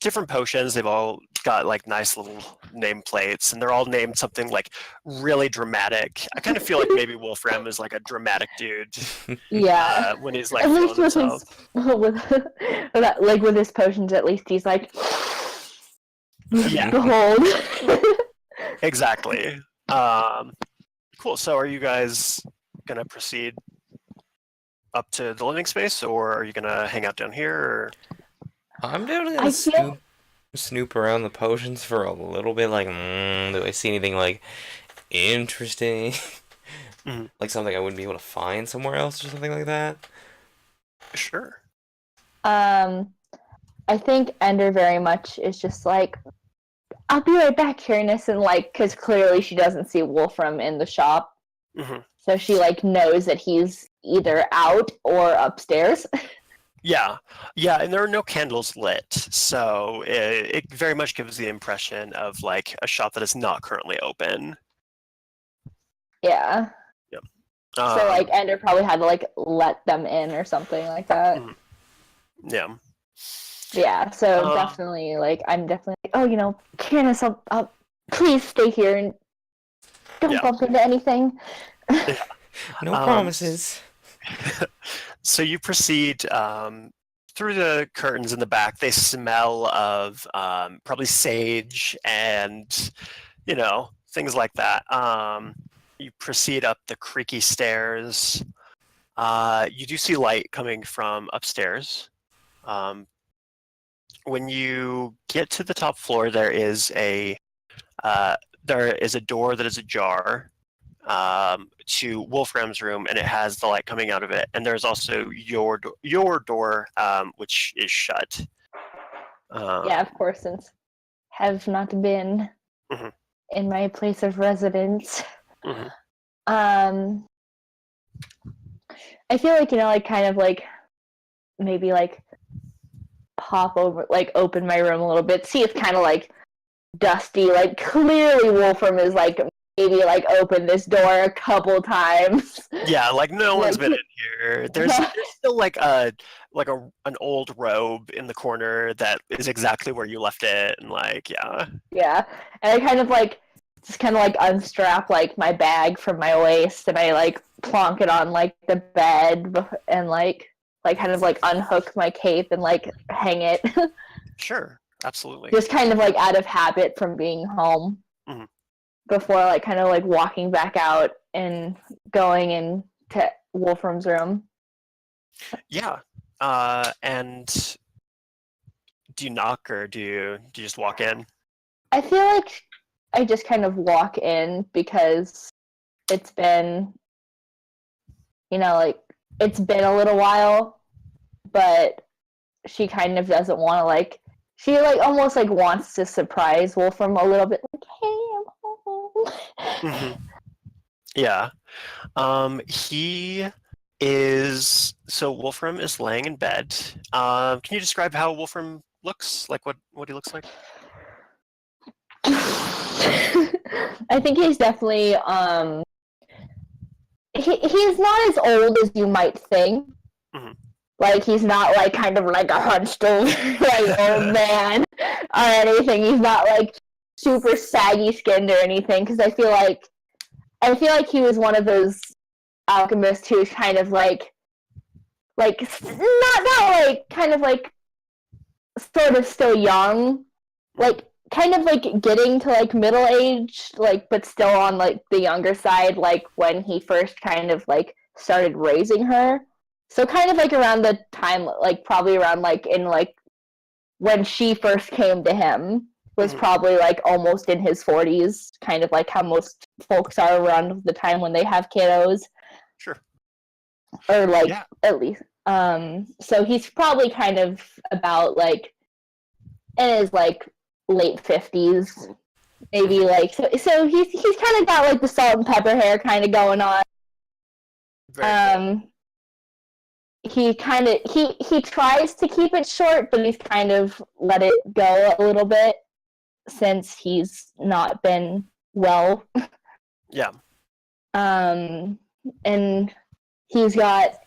different potions. They've all got like nice little nameplates, and they're all named something like really dramatic. I kind of feel like maybe Wolfram is like a dramatic dude Yeah. when he's like At feeling least with himself. with his potions, at least he's like, Yeah. behold. Exactly. Cool. So, are you guys gonna proceed up to the living space, or are you gonna hang out down here? Or... I'm definitely I gonna feel- snoop around the potions for a little bit. Like, do I see anything like interesting? Mhm. Like something I wouldn't be able to find somewhere else or something like that? Sure. I think Endr very much is just like, I'll be right back, Kyr'nes, and like, because clearly she doesn't see Wolfram in the shop, hmm so she like knows that he's either out or upstairs. Yeah, and there are no candles lit, so it very much gives the impression of like a shop that is not currently open. Yeah. So like Endr probably had to like let them in or something like that. Yeah. Yeah, so definitely like I'm definitely like, oh, Kyr'nes, I'll please stay here and don't bump into anything. No promises. So you proceed through the curtains in the back. They smell of probably sage and things like that. You proceed up the creaky stairs. You do see light coming from upstairs. When you get to the top floor, there is a door that is ajar to Wolfram's room, and it has the light coming out of it. And there's also your door, which is shut. Yeah, of course, since have not been Mhm. in my place of residence. Mhm. I feel like like kind of like maybe like pop over, like open my room a little bit, see it's kind of like dusty, like clearly Wolfram is like maybe like opened this door a couple times. Yeah, like no one's Like- been in here. There's still like an old robe in the corner that is exactly where you left it, and like Yeah, and I kind of like just kind of like unstrap like my bag from my waist, and I like plonk it on like the bed, and like kind of like unhook my cape and like hang it. Sure, absolutely. Just kind of like out of habit from being home. Mhm. Before like kind of like walking back out and going into Wolfram's room. Yeah. And do you knock or do you just walk in? I feel like I just kind of walk in because it's been, like it's been a little while, but she kind of doesn't want to like, she like almost like wants to surprise Wolfram a little bit, like, hey, I'm home. Mhm. Yeah. He is, so Wolfram is laying in bed. Can you describe how Wolfram looks? Like what he looks like? I think he's definitely he's not as old as you might think. Mhm. Like he's not like kind of like a hunched over like old man or anything. He's not like super saggy skinned or anything, because I feel like he was one of those alchemists who's kind of like not like kind of like sort of still young, like kind of like getting to like middle age, like but still on like the younger side, like when he first kind of like started raising her. So kind of like around the time, like probably around like in like when she first came to him was Mhm. probably like almost in his 40s, kind of like how most folks are around the time when they have kiddos, Sure. or like Yeah. at least. So he's probably kind of about like in his like late 50s, maybe like so he's kind of got like the salt and pepper hair kind of going on. Very cool. He kind of he tries to keep it short, but he's kind of let it go a little bit. since he's not been well. Yeah. And he's got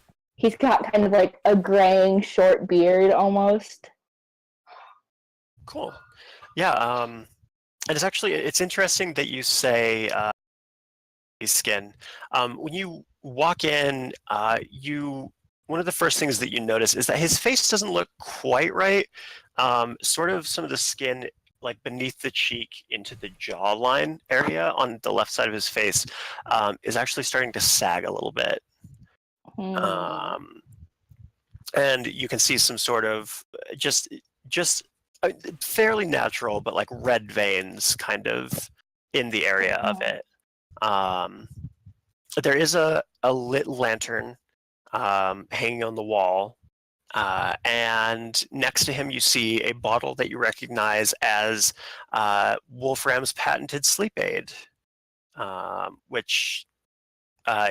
kind of like a graying short beard almost. Cool. Yeah. And it's interesting that you say his skin. When you walk in, one of the first things that you notice is that his face doesn't look quite right. Sort of some of the skin, like beneath the cheek into the jawline area on the left side of his face, is actually starting to sag a little bit. And you can see some sort of just fairly natural, but like red veins kind of in the area of it. There is a lit lantern hanging on the wall, and next to him you see a bottle that you recognize as Wolfram's patented sleep aid, which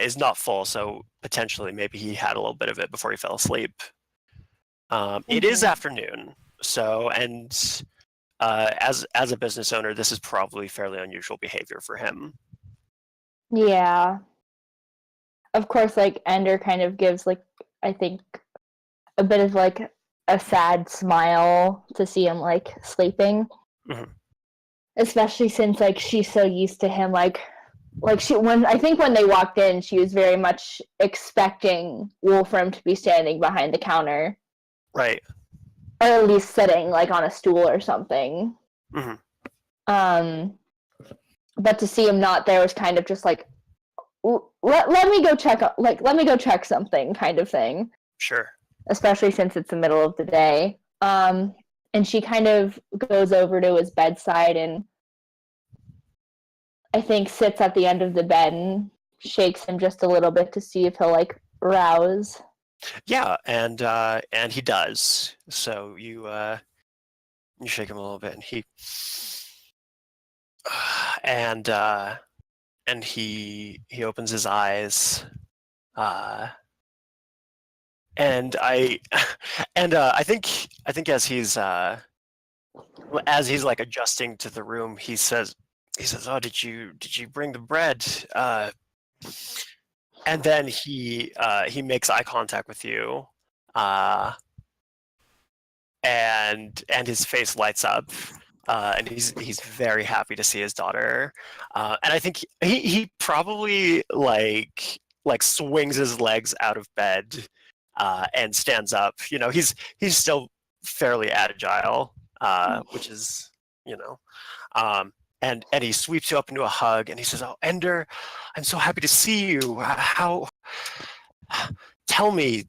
is not full, so potentially maybe he had a little bit of it before he fell asleep. It is afternoon, so as a business owner, this is probably fairly unusual behavior for him. Yeah. Of course, like Endr kind of gives like, I think, a bit of like a sad smile to see him like sleeping. Mhm. Especially since like she's so used to him, like when they walked in, she was very much expecting Wolfram to be standing behind the counter. Right. Or at least sitting like on a stool or something. Mm-hmm. But to see him not there was kind of just like, let me go check something kind of thing. Sure. Especially since it's the middle of the day. And she kind of goes over to his bedside and I think sits at the end of the bed and shakes him just a little bit to see if he'll like rouse. Yeah, and he does. So you shake him a little bit, and he opens his eyes, and I think as he's like adjusting to the room, he says, "Oh, did you bring the bread?" And then he makes eye contact with you, and his face lights up, and he's very happy to see his daughter, and I think he probably like swings his legs out of bed, and stands up. You know, he's still fairly agile, which is, you know. And he sweeps you up into a hug, and he says, "Oh, Endr, I'm so happy to see you. Tell me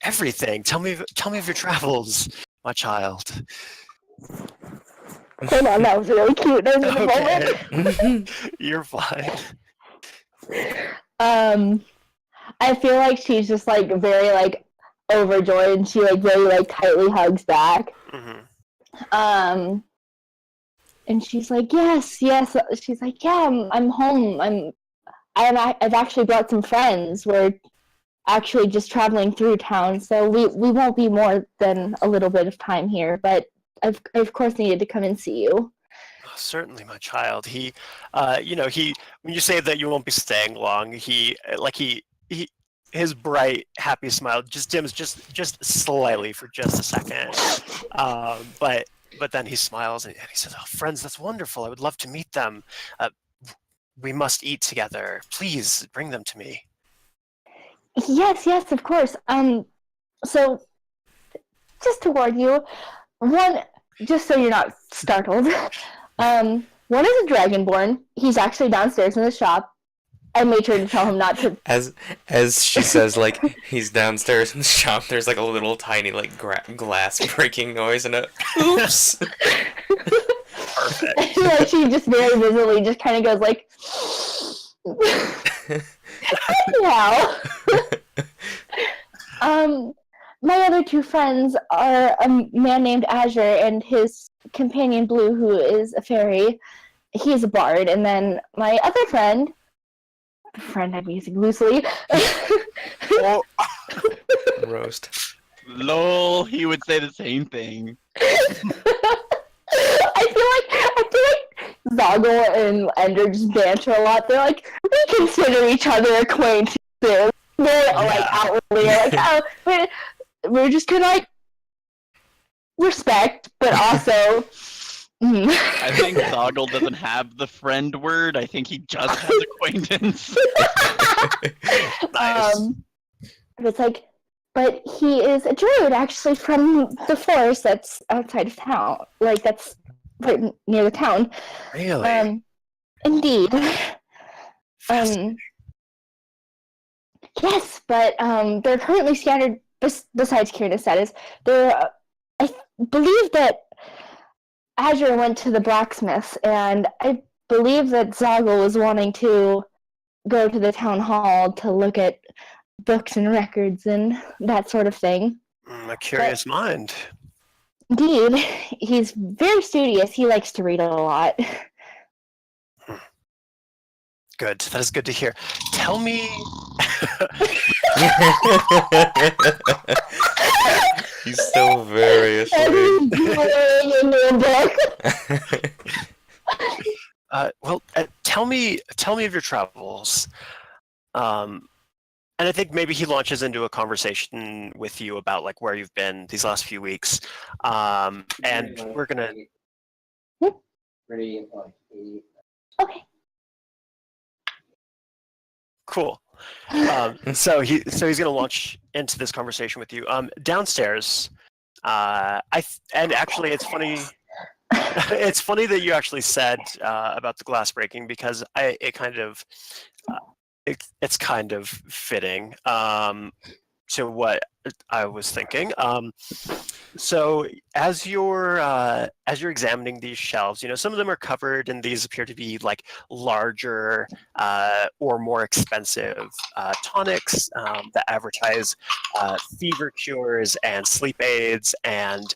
everything. Tell me of your travels, my child." Hold on, that was really cute. There's a moment. You're fine. I feel like she's just like very like overjoyed, and she like very like tightly hugs back. Mm-hmm. And she's like, yes. She's like, yeah, I'm home. I've actually brought some friends. We're actually just traveling through town, so we won't be more than a little bit of time here. But I of course needed to come and see you. Oh, certainly, my child. When you say that you won't be staying long, his bright, happy smile just dims just slightly for just a second. But then he smiles and he says, "Oh, friends, that's wonderful. I would love to meet them. We must eat together. Please bring them to me." Yes, of course. So just to warn you, just so you're not startled, one is a Dragonborn. He's actually downstairs in the shop. I made sure to tell him not to. As she says, like, he's downstairs in the shop, there's like a little tiny like glass breaking noise and a oops. Perfect. Like she just very visibly just kind of goes like, anyhow. My other two friends are a man named Azure and his companion Blue, who is a fairy. He's a bard, and then my other friend I'm using loosely. Roast. Lol, he would say the same thing. I Zogle and Endr just banter a lot. They're like, we consider each other acquaintances. They're like outwardly like, oh, we're just gonna like respect, but also. I think Zogle doesn't have the friend word. I think he just has acquaintance. Nice. It's like, but he is a druid actually from the forest that's outside of town. Like that's right near the town. Really? Indeed. Yes, but they're currently scattered. Besides Kyr'nes, that is, they're. I believe that Azure went to the blacksmith, and I believe that Zogle was wanting to go to the town hall to look at books and records and that sort of thing. A curious mind. Indeed, he's very studious. He likes to read a lot. Good. That is good to hear. Tell me. He's so very ashamed. Well, tell me of your travels. And I think maybe he launches into a conversation with you about like where you've been these last few weeks. And we're gonna. Okay. Cool. So he's gonna launch into this conversation with you. Downstairs, and actually it's funny. It's funny that you actually said about the glass breaking because it's kind of fitting to what I was thinking. So as you're examining these shelves, some of them are covered, and these appear to be like larger or more expensive tonics that advertise fever cures and sleep aids and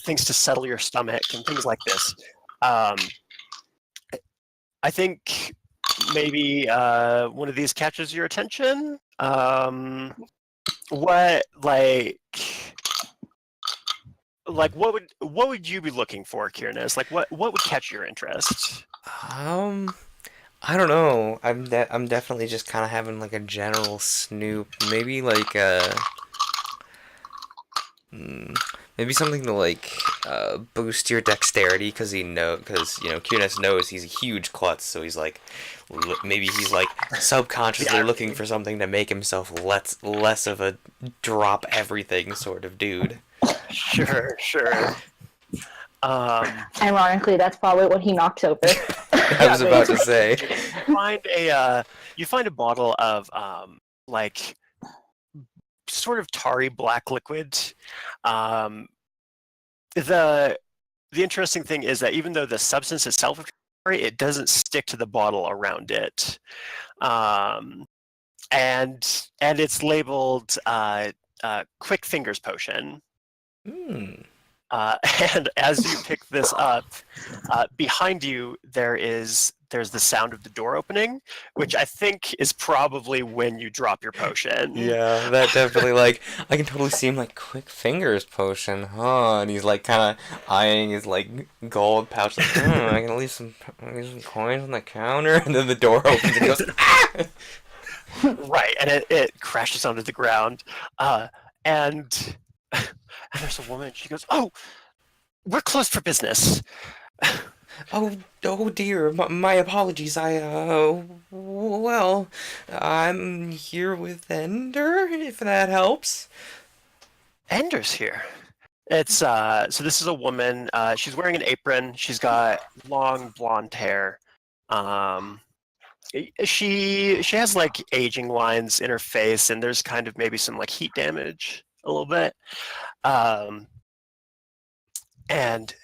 things to settle your stomach and things like this. I think maybe one of these catches your attention. What would you be looking for, Kyr'nes? Like what would catch your interest? I don't know. I'm definitely just kind of having like a general snoop. Maybe like maybe something to like boost your dexterity because Kyr'nes knows he's a huge klutz, so he's like maybe he's like subconsciously looking for something to make himself less of a drop everything sort of dude. Sure. Ironically, that's probably what he knocks over. I was about to say. You find a bottle of like sort of tarry black liquid. The interesting thing is that even though the substance itself is tarry, it doesn't stick to the bottle around it, and it's labeled Quick Fingers Potion. And as you pick this up, behind you there's the sound of the door opening, which I think is probably when you drop your potion. Yeah, that definitely, like, I can totally see him, like, Quick Fingers Potion, huh? And he's, like, kind of eyeing his, like, gold pouch, like, I can leave some coins on the counter, and then the door opens and he goes, ah! Right, and it crashes onto the ground, and there's a woman, she goes, oh, we're closed for business. Oh dear, my apologies. Well, I'm here with Endr, if that helps. Endr's here. It's so this is a woman. She's wearing an apron. She's got long blonde hair. She has like aging lines in her face, and there's kind of maybe some like heat damage a little bit. And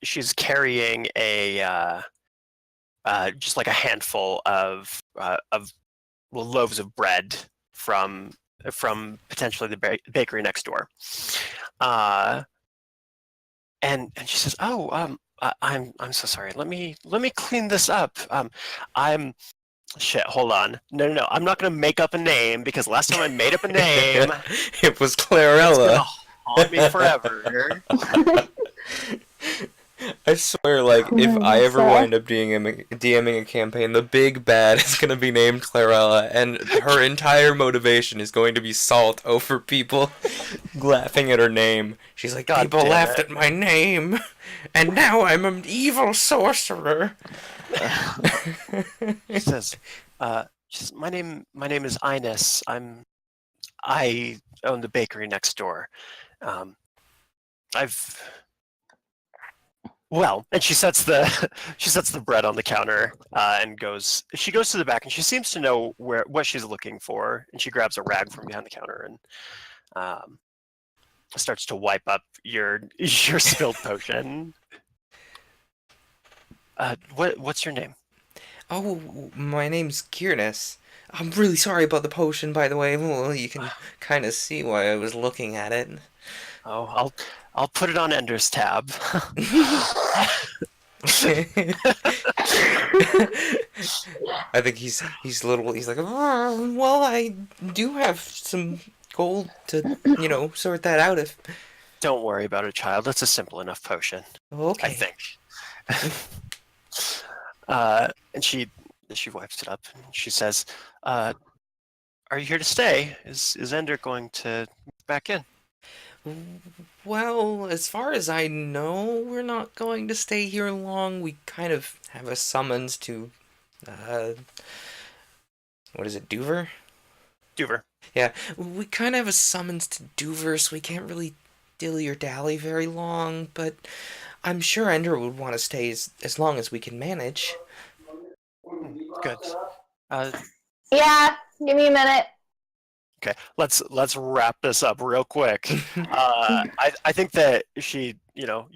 she's carrying a just like a handful of loaves of bread from potentially the bakery next door. And she says, "Oh, I'm so sorry. Let me clean this up. Shit, hold on. No. I'm not gonna make up a name because last time I made up a name, it was Clarella. It's gonna haunt me forever." I swear, like, Who if I was ever that? wind up DMing a campaign, the big bad is gonna be named Clarella, and her entire motivation is going to be salt over people laughing at her name. She's like, God people damn laughed it. at my name, and now I'm an evil sorcerer. She says, my name is Ines. I own the bakery next door. Um, I've Well, and she sets the she sets the bread on the counter and goes. She goes to the back, and she seems to know what she's looking for. And she grabs a rag from behind the counter and um, starts to wipe up your your spilled potion. What's your name? Oh, my name's Kyr'nes. I'm really sorry about the potion, by the way. Well, you can kind of see why I was looking at it. Oh, I'll put it on Endr's tab. I think he's little. He's like, "Oh, well, I do have some gold to, sort that out if. Don't worry about it, child. It's a simple enough potion, Okay. I think. And she wipes it up and she says, "Are you here to stay? Is Endr going to move back in?" Well, as far as I know, we're not going to stay here long. We kind of have a summons to, what is it, Duver? Duver. Yeah, we kind of have a summons to Duver, so we can't really dilly or dally very long, but I'm sure Endr would want to stay as long as we can manage. Good. Yeah, give me a minute. Okay, let's wrap this up real quick. I think that you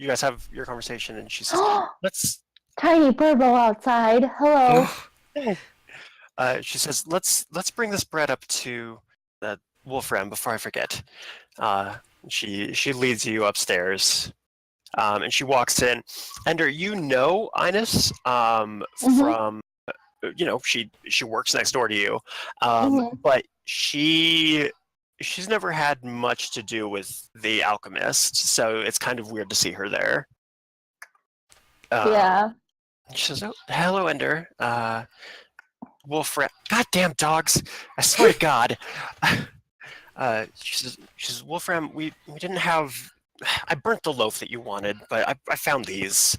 guys have your conversation, and she says, "Let's." Tiny Burbo outside. Hello. She says, "Let's bring this bread up to the Wolfram before I forget." She leads you upstairs, and she walks in. Endr, you know Ines from she works next door to you, but she's never had much to do with the alchemist, so it's kind of weird to see her there. Yeah. She says, "Oh, hello, Endr. Wolfram, goddamn dogs! I swear to God." She says, "Wolfram, we didn't have. I burnt the loaf that you wanted, but I found these,"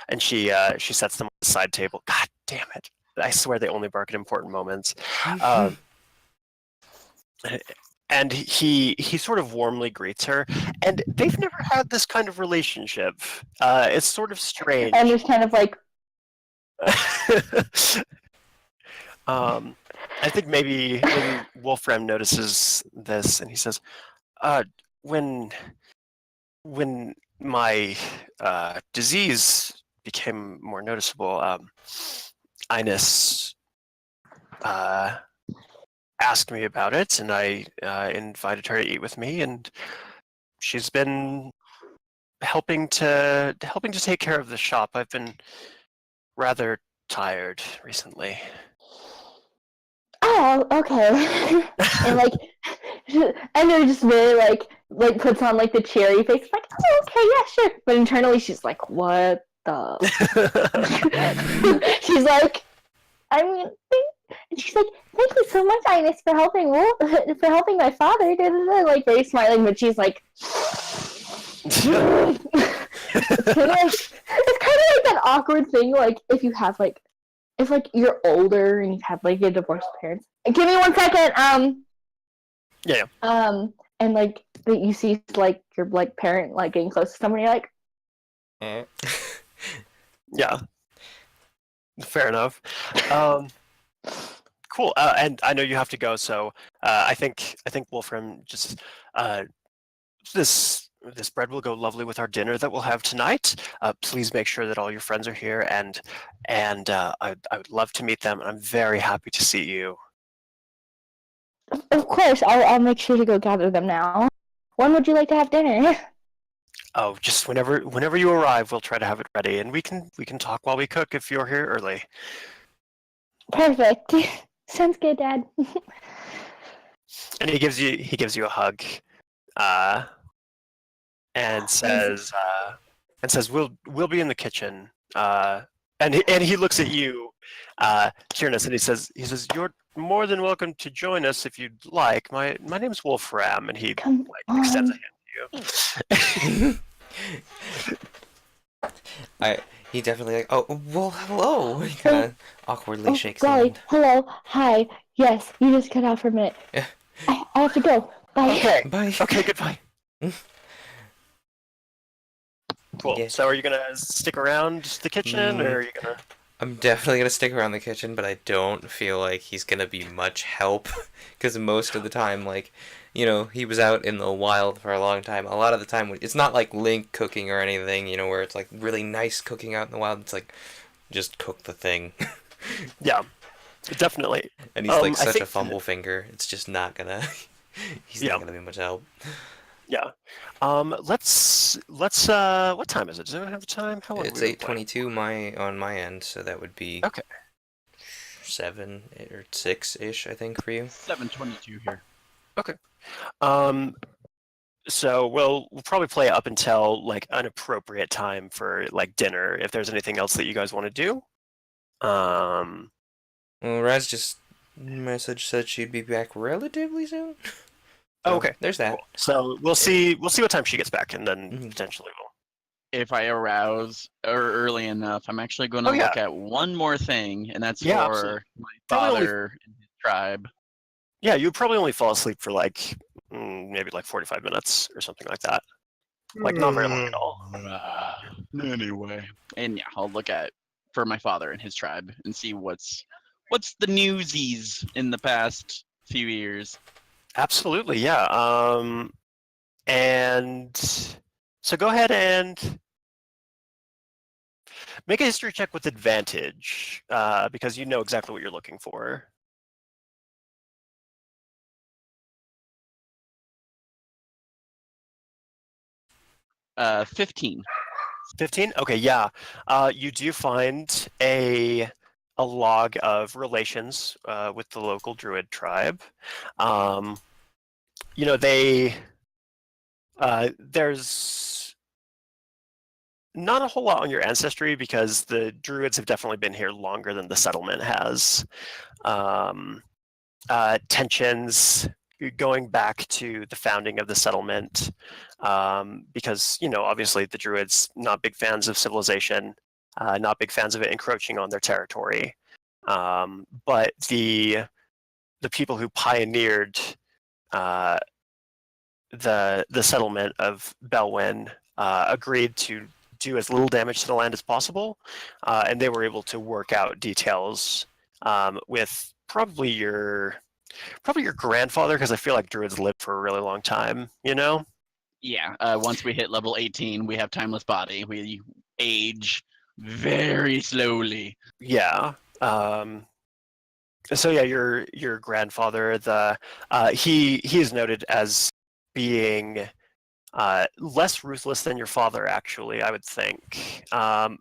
and she sets them on the side table. God damn it! I swear they only bark at important moments. And he sort of warmly greets her, and they've never had this kind of relationship. It's sort of strange. And just kind of like, I think maybe Wolfram notices this, and he says, when my disease became more noticeable, Ines asked me about it, and I invited her to eat with me, and she's been helping to take care of the shop. I've been rather tired recently. oh, okay. And like, and they're just really like puts on like the cheery face, like, oh, okay, yeah, sure. But internally, she's like, what the? She's like, I mean, and she's like, thank you so much, Ines, for helping my father. Like very smiling, but she's like, it's kind of like that awkward thing, like if you're older and you have like your divorced parents. Give me 1 second. Yeah. And like that you see like your like parent like getting close to someone, you're like, Yeah. Fair enough. Cool. And I know you have to go, so I think Wolfram just this bread will go lovely with our dinner that we'll have tonight. Please make sure that all your friends are here, and I would love to meet them. I'm very happy to see you. of course, I'll make sure to go gather them now. When would you like to have dinner? Oh, just whenever you arrive, we'll try to have it ready, and we can talk while we cook if you're here early. Perfect. Sounds good, Dad. And he gives you a hug, and says, and says, "We'll be in the kitchen." And he looks at you, Kyr'nes, and he says, "You're more than welcome to join us if you'd like. My name's Wolfram," and he Come extends a on. hand to you. He definitely like, oh, well, hello. He kind of awkwardly Oh, shakes golly. hand. Hello. Hi. Yes, you just cut out for a minute. Yeah. I have to go. Bye. Okay. Bye. Okay. Goodbye. Cool. Yeah. So, are you gonna stick around the kitchen, or are you gonna? I'm definitely gonna stick around the kitchen, but I don't feel like he's gonna be much help, because most of the time, like, he was out in the wild for a long time. A lot of the time, it's not like Link cooking or anything, where it's like really nice cooking out in the wild. It's like, just cook the thing. Yeah, definitely. And he's like I such think a fumble finger. It's just not gonna. He's not gonna be much help. Yeah. Let's. What time is it? Does anyone have time? How long? It's 8:22 on my end, so that would be Okay. 7 or 6-ish, I think, for you. 7:22 here. So we'll probably play up until like an appropriate time for like dinner. If there's anything else that you guys want to do. Well, Razz just said she'd be back relatively soon. So, Okay. There's that. Cool. So we'll see what time she gets back, and then Mhm. potentially we'll. If I arouse early enough, I'm actually going to Oh, yeah. look at one more thing, and that's Yeah, for absolutely. my Probably only- father and his tribe. Yeah, you'd probably only fall asleep for like maybe like 45 minutes or something like that. Like not very long at all. Anyway, and yeah, I'll look at for my father and his tribe and see what's the newsies in the past few years. Absolutely, yeah. And so go ahead and make a history check with advantage, because you know exactly what you're looking for. 15. 15? Okay, yeah. You do find a log of relations with the local Druid tribe. There's not a whole lot on your ancestry because the Druids have definitely been here longer than the settlement has. Tensions going back to the founding of the settlement, because obviously the Druids not big fans of civilization, not big fans of it encroaching on their territory, but the people who pioneered the settlement of Belwyn agreed to do as little damage to the land as possible, and they were able to work out details with probably your grandfather, because I feel like Druids lived for a really long time, Yeah, once we hit level 18, we have timeless body. We age very slowly. Yeah. So yeah, your grandfather, he is noted as being less ruthless than your father, actually, I would think. I'm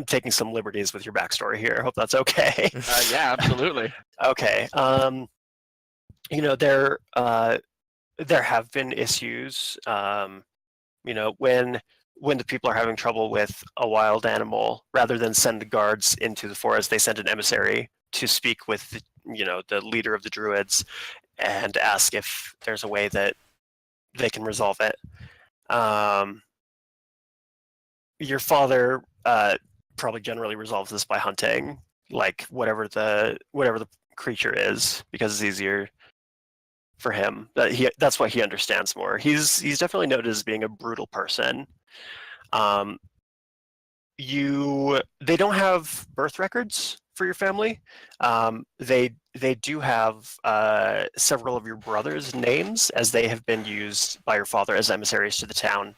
taking some liberties with your backstory here. I hope that's okay. Yeah, absolutely. Okay. There have been issues. When the people are having trouble with a wild animal, rather than send the guards into the forest, they send an emissary to speak with the leader of the Druids and ask if there's a way that they can resolve it. Your father probably generally resolves this by hunting, like whatever the creature is, because it's easier for him. That's what he understands more. He's definitely noted as being a brutal person. They don't have birth records for your family. They do have several of your brothers' names, as they have been used by your father as emissaries to the town.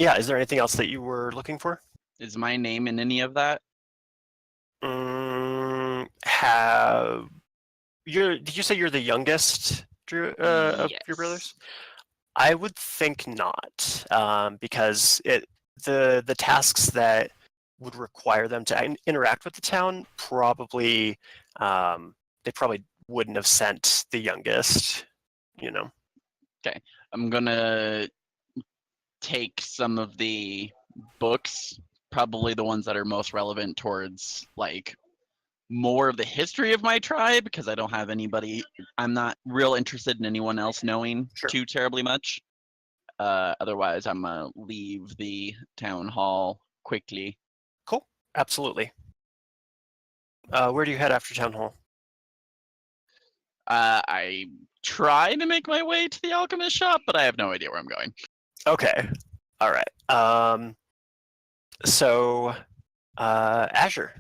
Yeah, is there anything else that you were looking for? Is my name in any of that? Did you say you're the youngest, Drew, of your brothers? I would think not, because the tasks that would require them to interact with the town they probably wouldn't have sent the youngest. I'm gonna take some of the books, probably the ones that are most relevant towards like more of the history of my tribe, because I don't have anybody. I'm not real interested in anyone else knowing Sure. too terribly much. Otherwise, I'm gonna leave the town hall quickly. Cool. Absolutely. Where do you head after town hall? I try to make my way to the alchemist shop, but I have no idea where I'm going. Okay. All right. So, Azure.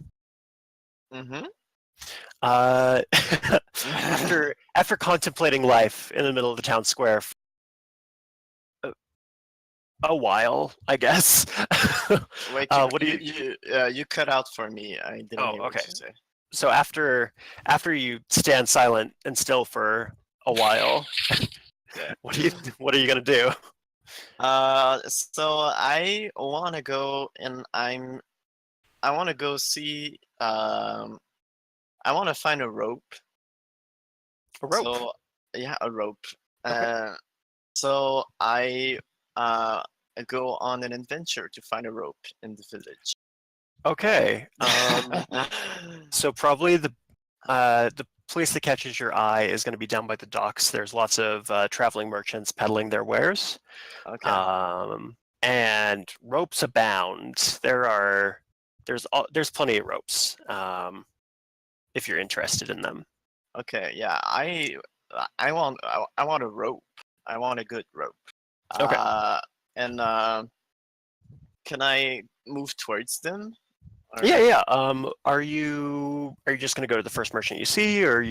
Mm-hmm. After contemplating life in the middle of the town square for a while, I guess. Wait, what do you cut out for me. I didn't Oh, hear what okay. you say. So after you stand silent and still for a while, Yeah. what are you gonna do? So I wanna go and I wanna go see I wanna find a rope. A rope. So yeah, a rope. Okay. So I go on an adventure to find a rope in the village. Okay. So probably the place that catches your eye is going to be down by the docks. There's lots of traveling merchants peddling their wares. Okay. And ropes abound. There's plenty of ropes. If you're interested in them. Okay. Yeah. I want a rope. I want a good rope. Okay. And can I move towards them? Or- Yeah. Are you just gonna go to the first merchant you see, or are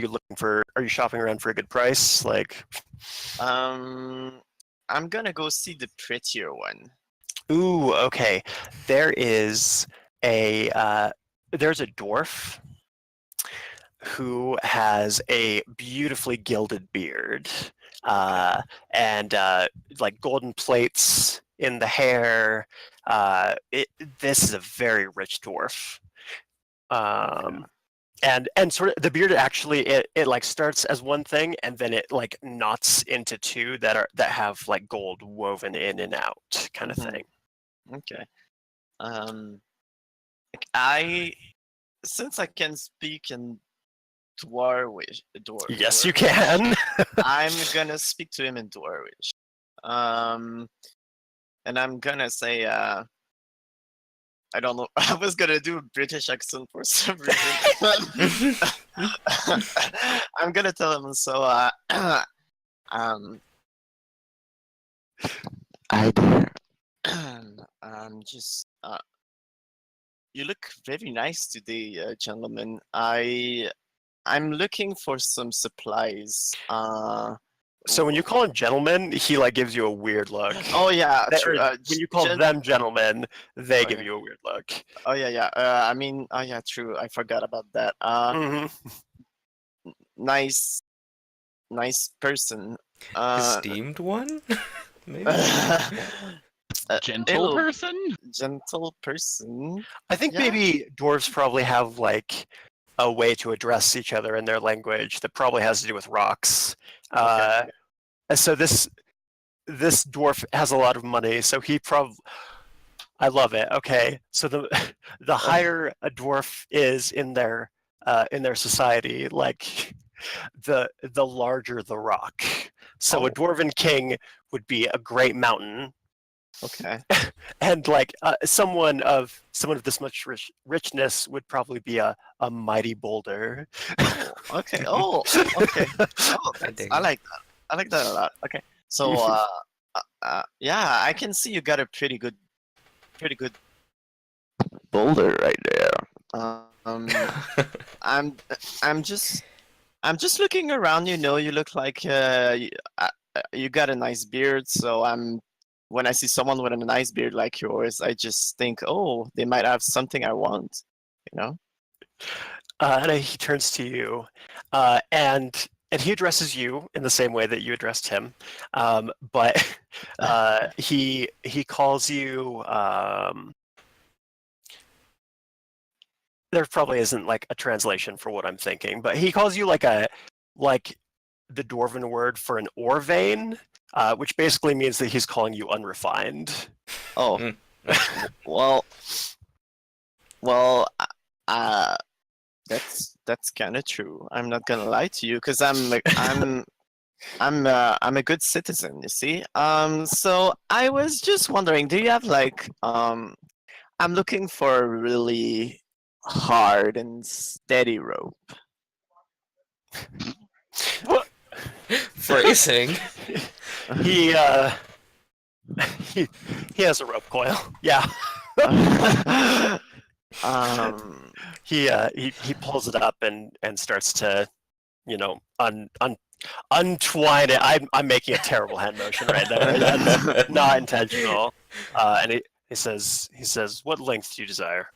you shopping around for a good price? Like, I'm gonna go see the prettier one. ooh, okay. There's a dwarf who has a beautifully gilded beard, and like golden plates in the hair. This is a very rich dwarf. And sort of the beard actually it like starts as one thing and then it like knots into two that have like gold woven in and out kind of Mhm. thing. Okay. Since I can speak in Dwarvish, Yes, you can. I'm gonna speak to him in Dwarvish. And I'm gonna say, I don't know. I was gonna do a British accent for some reason. I'm gonna tell him. So, I there. Just you look very nice today, gentlemen. I'm looking for some supplies. So when you call him gentlemen, he like gives you a weird look. Oh yeah, Or when you call them gentlemen, they give Okay. you a weird look. Oh yeah. I mean, oh yeah, true. I forgot about that. Mhm. Nice person. Esteemed one? Maybe. Gentle it'll- person? Gentle person. I think Yeah. maybe dwarves probably have like a way to address each other in their language that probably has to do with rocks. Okay. So this dwarf has a lot of money, so he I love it. Okay, so the higher a dwarf is in their society, like the larger the rock. So a Oh. dwarven king would be a great mountain, Okay. and like someone of this much richness would probably be a mighty boulder. Okay. Oh. Okay. Oh, dig I it. like that. I like that a lot. Okay. So, yeah, I can see you got a pretty good boulder right there. I'm just looking around. You know, you look like you got a nice beard. So when I see someone with a nice beard like yours, I just think, oh, they might have something I want. You know. And he turns to you, and he addresses you in the same way that you addressed him, but he calls you. There probably isn't like a translation for what I'm thinking, but he calls you like the dwarven word for an ore vein, which basically means that he's calling you unrefined. Oh, Mm. well, that's kind of true. I'm not gonna lie to you, because I'm a good citizen, you see. So I was just wondering, do you have like I'm looking for a really hard and steady rope. Phrasing. He he has a rope coil. Yeah. He pulls it up and starts to, untwine it. I'm making a terrible hand motion right there. That's not intentional. And he says, "What length do you desire?"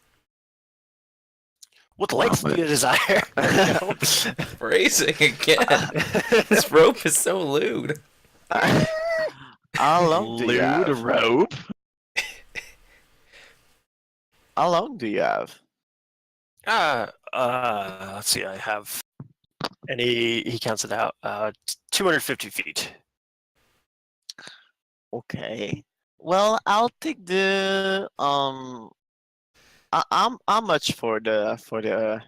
What length do you desire? Phrasing again. This rope is so lewd. How long do you Lewd have? rope. How long do you have? Let's see. I have, and he counts it out. 250 feet. Okay. Well, I'll take the how much for the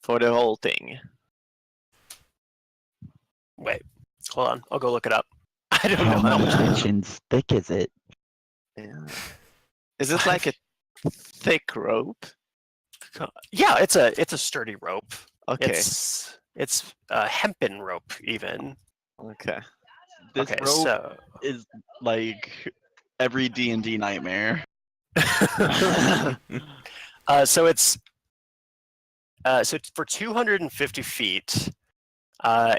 whole thing? Wait, hold on. I'll go look it up. I don't know how much. How inches thick is it? Yeah. Is it like a thick rope? Yeah, it's a sturdy rope. Okay. It's a hempen rope even. Okay. This Okay, rope so is like every D&D nightmare. so it's for 250 feet.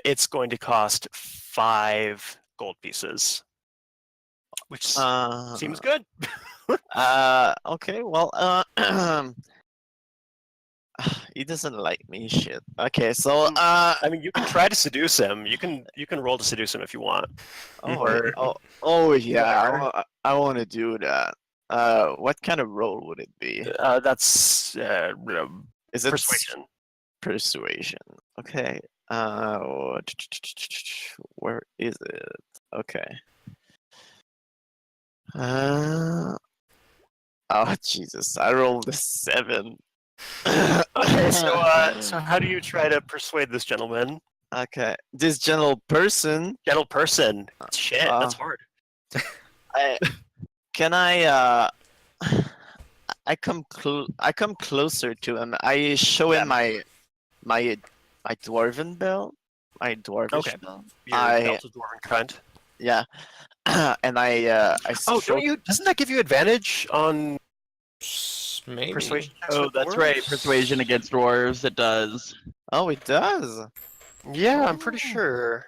It's going to cost 5 gold pieces, which seems good. Okay. Well, he doesn't like me. Shit. Okay. So I mean, you can try to seduce him. You can roll to seduce him if you want. oh yeah. I want to do that. What kind of role would it be? That's Is it persuasion. Persuasion. Okay. Where is it? Okay. Oh Jesus! I rolled a 7. Okay, so how do you try to persuade this gentleman? Okay, this gentle person. Gentle person. Shit, that's hard. Can I come closer to him. I show him my dwarven belt. My dwarvish Okay. belt. Your belt of dwarven kind. Yeah. And I Oh, show- doesn't that give you advantage on Maybe. persuasion? Oh, that's right. Persuasion against dwarves. It does. Oh, it does. Yeah, I'm pretty sure.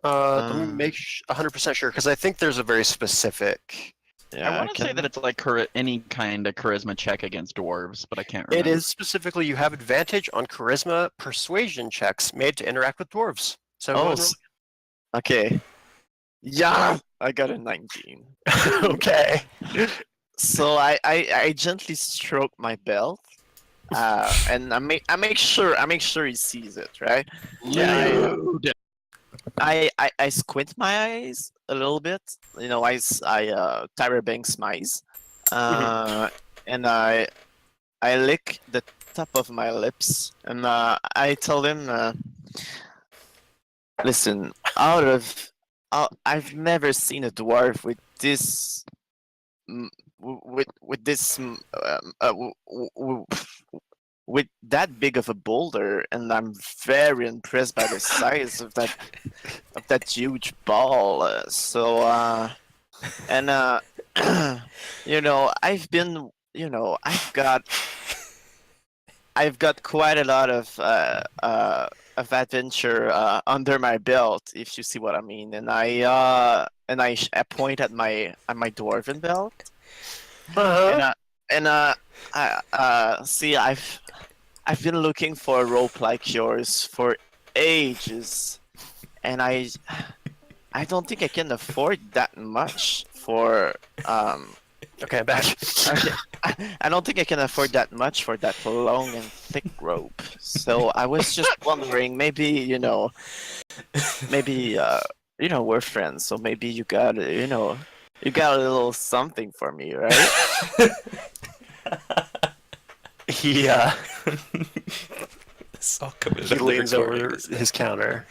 Let me make 100% sure, because I think there's a very specific. Yeah, I want to say that it's like any kind of charisma check against dwarves, but I can't remember. It is specifically you have advantage on charisma persuasion checks made to interact with dwarves. So Oh, okay. Yeah, I got a 19. okay. So I gently stroke my belt, and I make sure he sees it, right? Lewd. I squint my eyes a little bit, I Tyra Banks my eyes, and I lick the top of my lips, and I tell him, listen, I've never seen a dwarf with this with that big of a boulder, and I'm very impressed by the size of that huge ball. I've got quite a lot of adventure under my belt, if you see what I mean. And I point at my dwarven belt. See, I've been looking for a rope like yours for ages, and I don't think I can afford that much for Okay, I'm back. I don't think I can afford that much for that long and thick rope. So I was just wondering, maybe we're friends, so maybe you got you got a little something for me, right? He This all coming he out of the leans over recording, isn't it? his counter.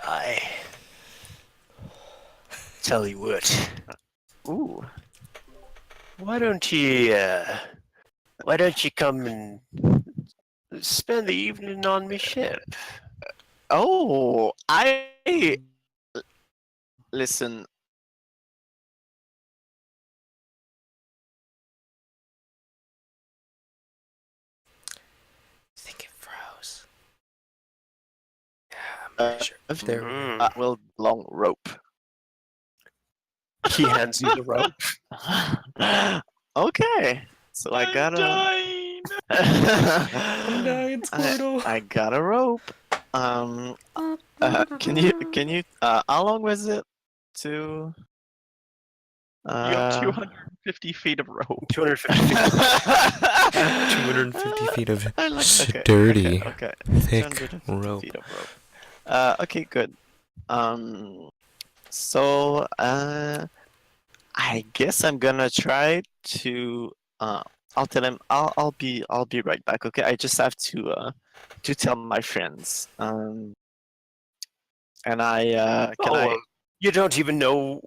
I tell you what. Ooh. Why don't you come and spend the evening on me ship? Oh, listen. I think it froze. Yeah, I'm pretty sure. There we go. Well, long rope. He hands you the rope. Okay, so I got a. dying. I'm dying, Squirtle. I got a rope. Can you? How long was it? To. You have 250 feet of rope. 250 feet. 250 feet of I like- okay, sturdy, okay. thick 250 rope. feet of rope. Okay, good. So I guess I'm gonna try to. I'll tell him. I'll be right back. Okay, I just have to tell my friends. And I can I. You don't even know.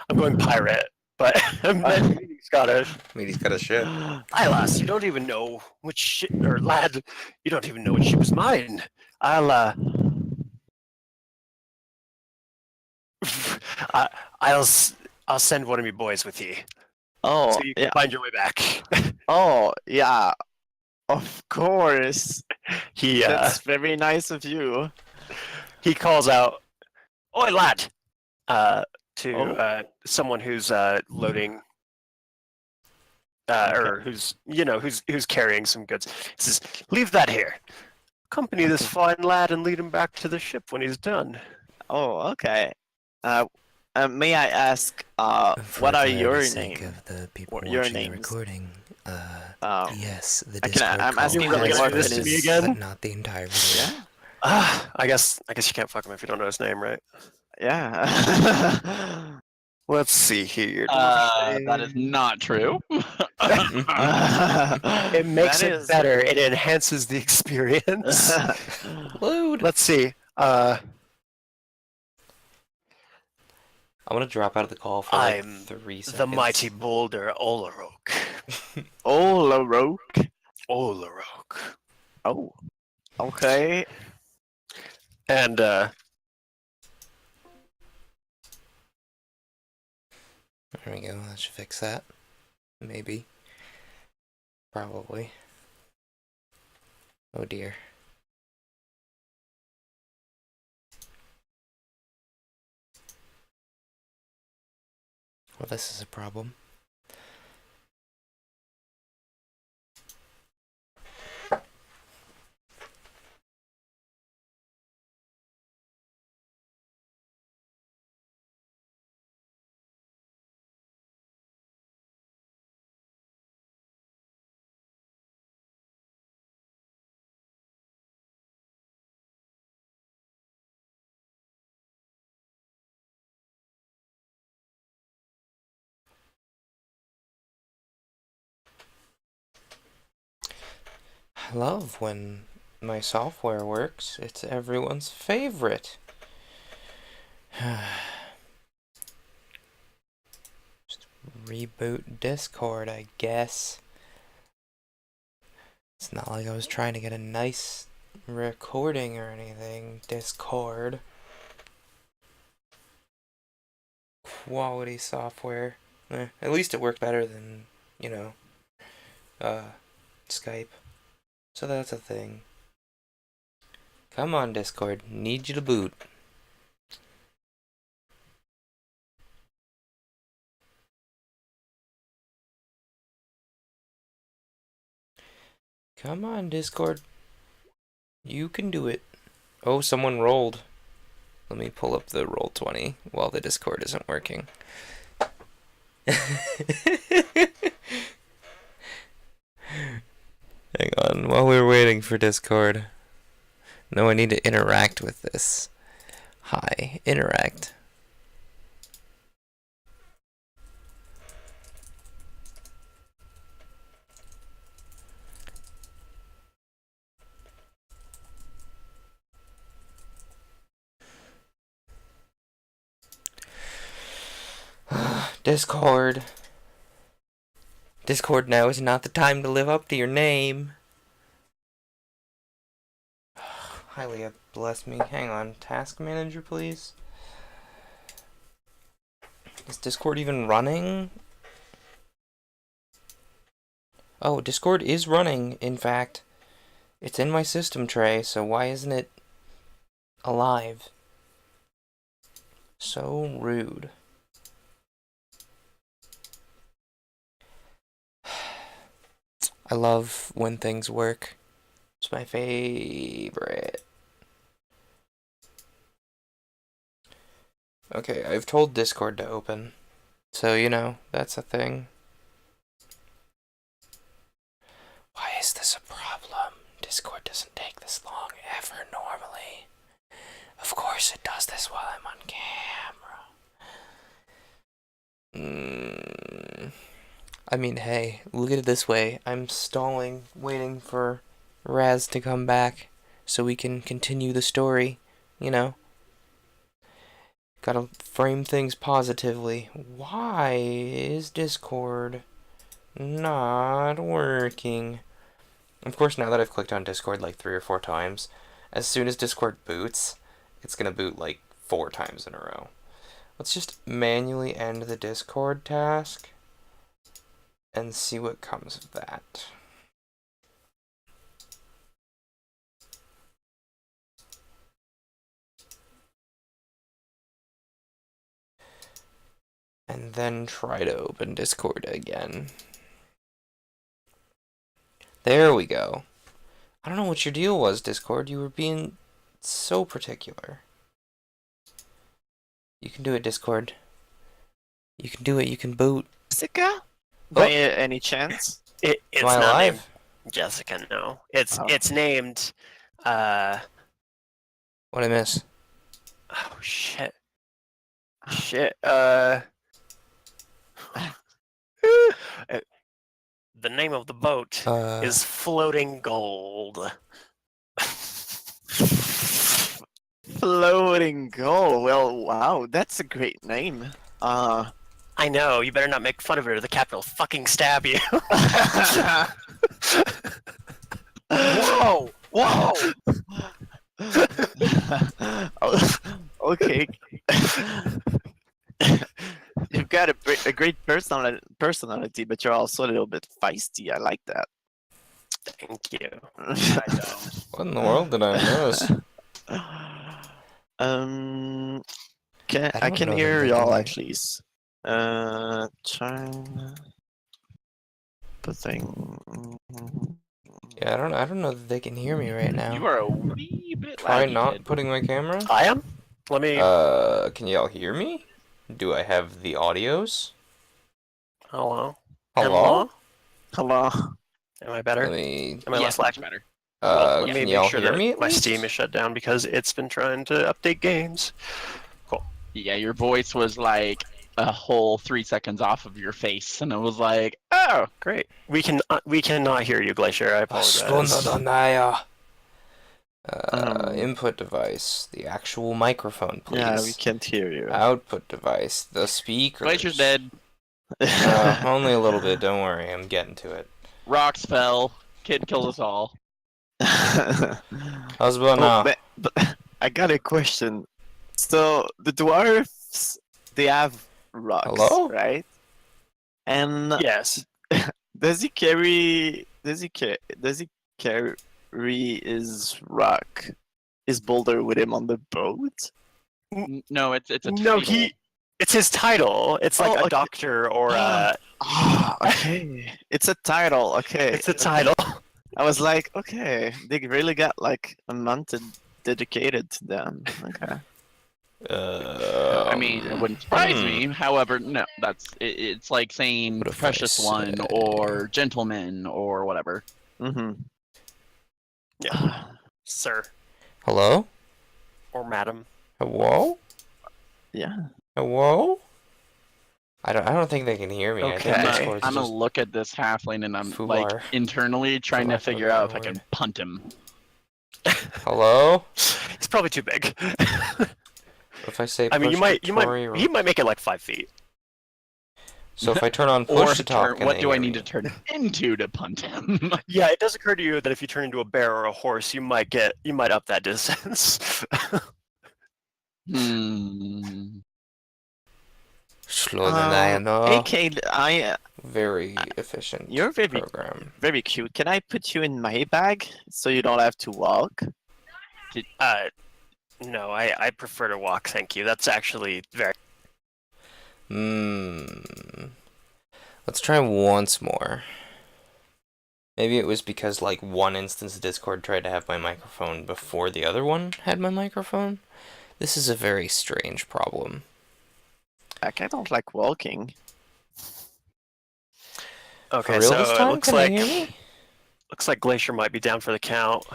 I'm going pirate, but I'm meaning Scottish. I mean, he's got a ship. Aye, lass, you don't even know which ship, or lad, you don't even know which ship is mine. I'll send one of me boys with you, Oh so you can yeah. find your way back. Oh yeah. Of course. He That's very nice of you. he calls out, "Oi, lad!" To someone who's loading, or who's who's carrying some goods. He says, "Leave that here. Accompany this fine lad and lead him back to the ship when he's done." Oh, okay. May I ask, For what are the your sake name? of the people What- your watching the names? recording, Yes, the I'm Discord asking call you really has gonna do this been to me released, again? but not the entire video. Yeah. I guess you can't fuck him if you don't know his name, right? Yeah. Let's see here. That is not true. It makes That it is- better. It enhances the experience. Load. Let's see. I'm gonna drop out of the call for like I'm 3 seconds. the mighty boulder Olarok. Olaroke. Olarok. Oh. Okay. And There we go. That should fix that. Maybe. Probably. Oh dear. Well, this is a problem. I love when my software works. It's everyone's favorite. Just reboot Discord, I guess. It's not like I was trying to get a nice recording or anything. Discord. Quality software. At least it worked better than, Skype. So that's a thing. Come on, Discord. Need you to boot. Come on, Discord. You can do it. Oh, someone rolled. Let me pull up the Roll20 while the Discord isn't working. Hang on, while we're waiting for Discord. No, I need to interact with this. Hi, interact. Discord. Discord, now is not the time to live up to your name. Hylia, bless me. Hang on. Task manager, please. Is Discord even running? Oh, Discord is running, in fact. It's in my system tray, so why isn't it alive? So rude. I love when things work. It's my favorite. Okay, I've told Discord to open. So, you know, that's a thing. Why is this a problem? Discord doesn't take this long ever normally. Of course it does this while I'm on camera. I mean, hey, look at it this way. I'm stalling, waiting for Razz to come back so we can continue the story, you know? Gotta frame things positively. Why is Discord not working? Of course, now that I've clicked on Discord like 3 or 4 times, as soon as Discord boots, it's gonna boot like 4 times in a row. Let's just manually end the Discord task and see what comes of that. And then try to open Discord again. There we go. I don't know what your deal was, Discord. You were being so particular. You can do it, Discord. You can do it. You can boot. Jessica? By any chance? It's Am I not alive? named Jessica. No, it's named. What'd I miss? Oh shit. Shit. The name of the boat is Floating Gold. Floating goal. Well, wow, that's a great name. I know. You better not make fun of it, or the captain will fucking stab you. Whoa! Whoa! Okay. You've got a great personality, but you're also a little bit feisty. I like that. Thank you. What in the world did I miss? I don't can know hear that they y'all can- actually. China. The thing. Yeah, I don't know that they can hear me right now. You are a wee bit Try laggy, not kid. putting my camera. I am. Let me. Can y'all hear me? Do I have the audios? Hello. Hello? Hello. Am I better? Let me. Am I Yes, less much laggy? better. Let Can me y'all make sure hear that me at my least? Steam is shut down because it's been trying to update games. Yeah, your voice was like a whole 3 seconds off of your face, and it was like, oh, Great. We cannot hear you, Glacier. I apologize. Input device, the actual microphone, please. Yeah, we can't hear you. Output device, the speakers. Glacier's dead. Only a little bit. Don't worry, I'm getting to it. Rocks fell. Kid killed us all. How's about now? but I got a question. So the dwarfs, they have rocks, Hello? right? And Yes. does he carry his rock, his boulder with him on the boat? No, it's a No, title. it's his title. It's like Oh, a okay. doctor or a. Ah, okay. It's a title. Okay. It's a title. I was like, okay, they really got like a month dedicated to them. Okay. I mean, it wouldn't surprise me. However, no, it's like saying What if I precious one say- or gentleman or whatever. Mm-hmm. Yeah. Sir Hello? or madam. Hello? Yeah. Hello? I don't think they can hear me. I Okay. think Discord's I'm gonna just look at this halfling and I'm Fubar. like internally trying to lack of a figure out if better I can word. punt him. Hello? He's probably too big. If I say I mean, push he tutorial- might make it like 5 feet. So if I turn on Or push to talk, can what they do I hear need me? to turn into to punt him? Yeah, it does occur to you that if you turn into a bear or a horse, you might up that distance. Hmm. Slower than I know. AK, Very efficient you're very program. very cute. Can I put you in my bag so you don't have to walk? No, I prefer to walk, thank you. That's actually very... Let's try once more. Maybe it was because like one instance of Discord tried to have my microphone before the other one had my microphone. This is a very strange problem. Like, I don't like walking. Okay, For real so this it time? looks Can like... they hear me? Looks like Glacier might be down for the count.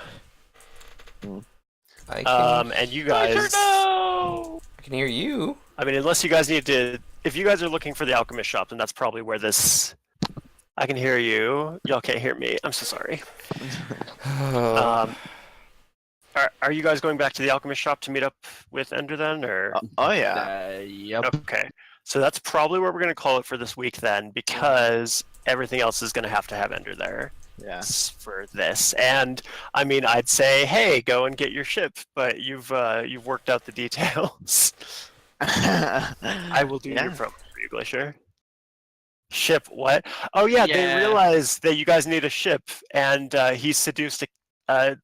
I can, And you guys... I can hear you. I mean, unless you guys need to... If you guys are looking for the alchemist shop, then that's probably where this... I can hear you. Y'all can't hear me. I'm so sorry. Are you guys going back to the alchemist shop to meet up with Endr then, or? Oh yeah. Yep. Okay, so that's probably where we're going to call it for this week then, because everything else is going to have Endr there Yeah. for this. And I mean, I'd say, hey, go and get your ship, but you've worked out the details. I will do your promo for you, Glacier. Ship what? Oh yeah, they Yeah. realize that you guys need a ship, and he seduced a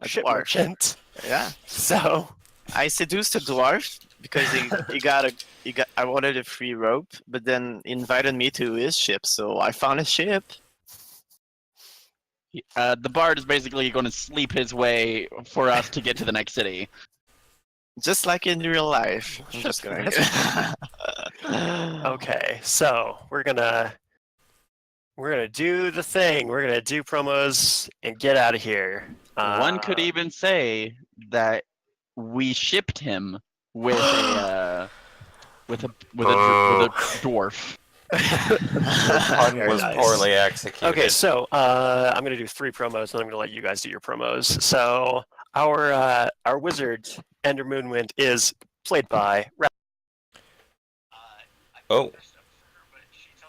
ship dwarf. merchant. Yeah. So I seduced a dwarf because I wanted a free rope, but then he invited me to his ship, so I found a ship. The bard is basically going to sleep his way for us to get to the next city. Just like in real life. I'm just gonna okay, so we're gonna do the thing. We're gonna do promos and get out of here. One could even say that we shipped him with a dwarf. Pun Very was nice. poorly executed. Okay, so I'm gonna do 3 promos, and I'm gonna let you guys do your promos. So our wizard Endr Moonwind is played by Razz. Oh,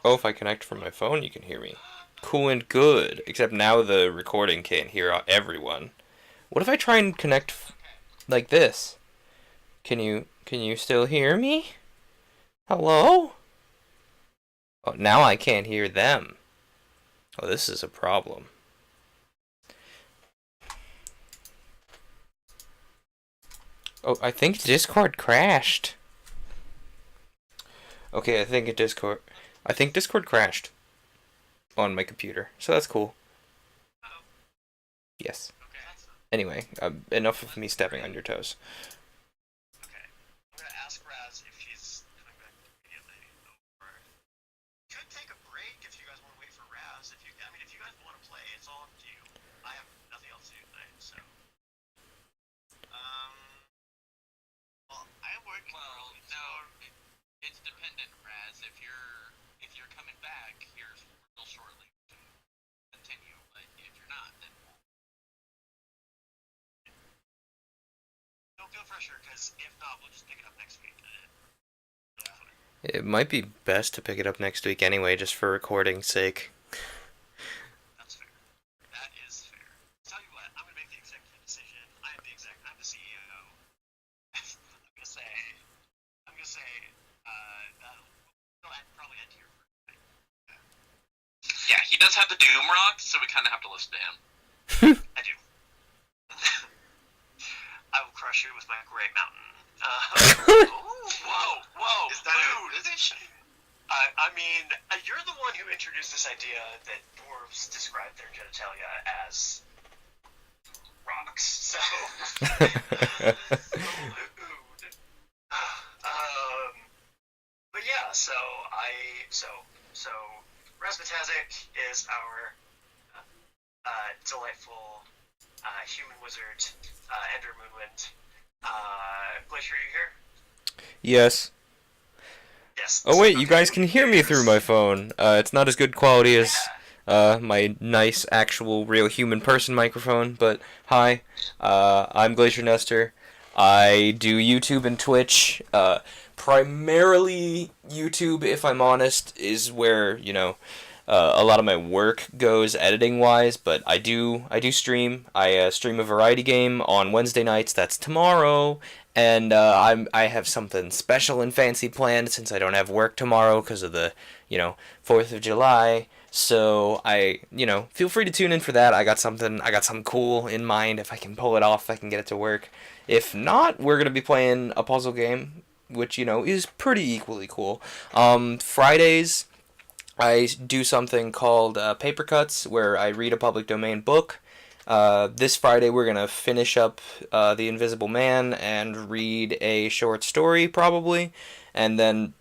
if I connect from my phone, you can hear me. Cool and good. Except now the recording can't hear everyone. What if I try and connect like this? Can you still hear me? Hello? Oh, now I can't hear them. Oh, this is a problem. Oh, I think Discord crashed. Okay, I think Discord crashed on my computer, so that's cool. Yes. Anyway, enough of me stepping on your toes. Okay, I'm gonna ask Razz if she's coming back immediately. Or could take a break if you guys want to wait for Razz. If you guys want to play, it's all up to you. I have nothing else to do tonight, so. Well, I work. Well, no, it's dependent, Razz. If you're coming back here real shortly, continue. But if you're not, then don't feel pressure, because if not, we'll just pick it up next week. It might be best to pick it up next week anyway, just for recording's sake. That's fair. That is fair. Tell you what, I'm gonna make the executive decision. I'm the CEO. I'm gonna say, that'll probably end here. Yeah, he does have the Doom Rock, so we kind of have to listen to him. I do. I will crush you with my Great Mountain. Whoa! Is that a I mean, you're the one who introduced this idea that dwarves describe their genitalia as rocks, so... But yeah, so Razz is our delightful Human Wizard, Endr Moonwind. Glacier, are you here? Yes. Yes. Oh wait, you Okay. guys can hear me through my phone. It's not as good quality as my nice actual real human person microphone, but hi. I'm Glacier Nester. I do YouTube and Twitch. Primarily YouTube, if I'm honest, is where, a lot of my work goes editing wise, but I do stream. I stream a variety game on Wednesday nights. That's tomorrow, and I have something special and fancy planned since I don't have work tomorrow because of the 4th of July. So feel free to tune in for that. I got something cool in mind. If I can pull it off, I can get it to work. If not, we're gonna be playing a puzzle game, which is pretty equally cool. Fridays, I do something called Paper Cuts, where I read a public domain book. This Friday, we're going to finish up The Invisible Man and read a short story, probably. And then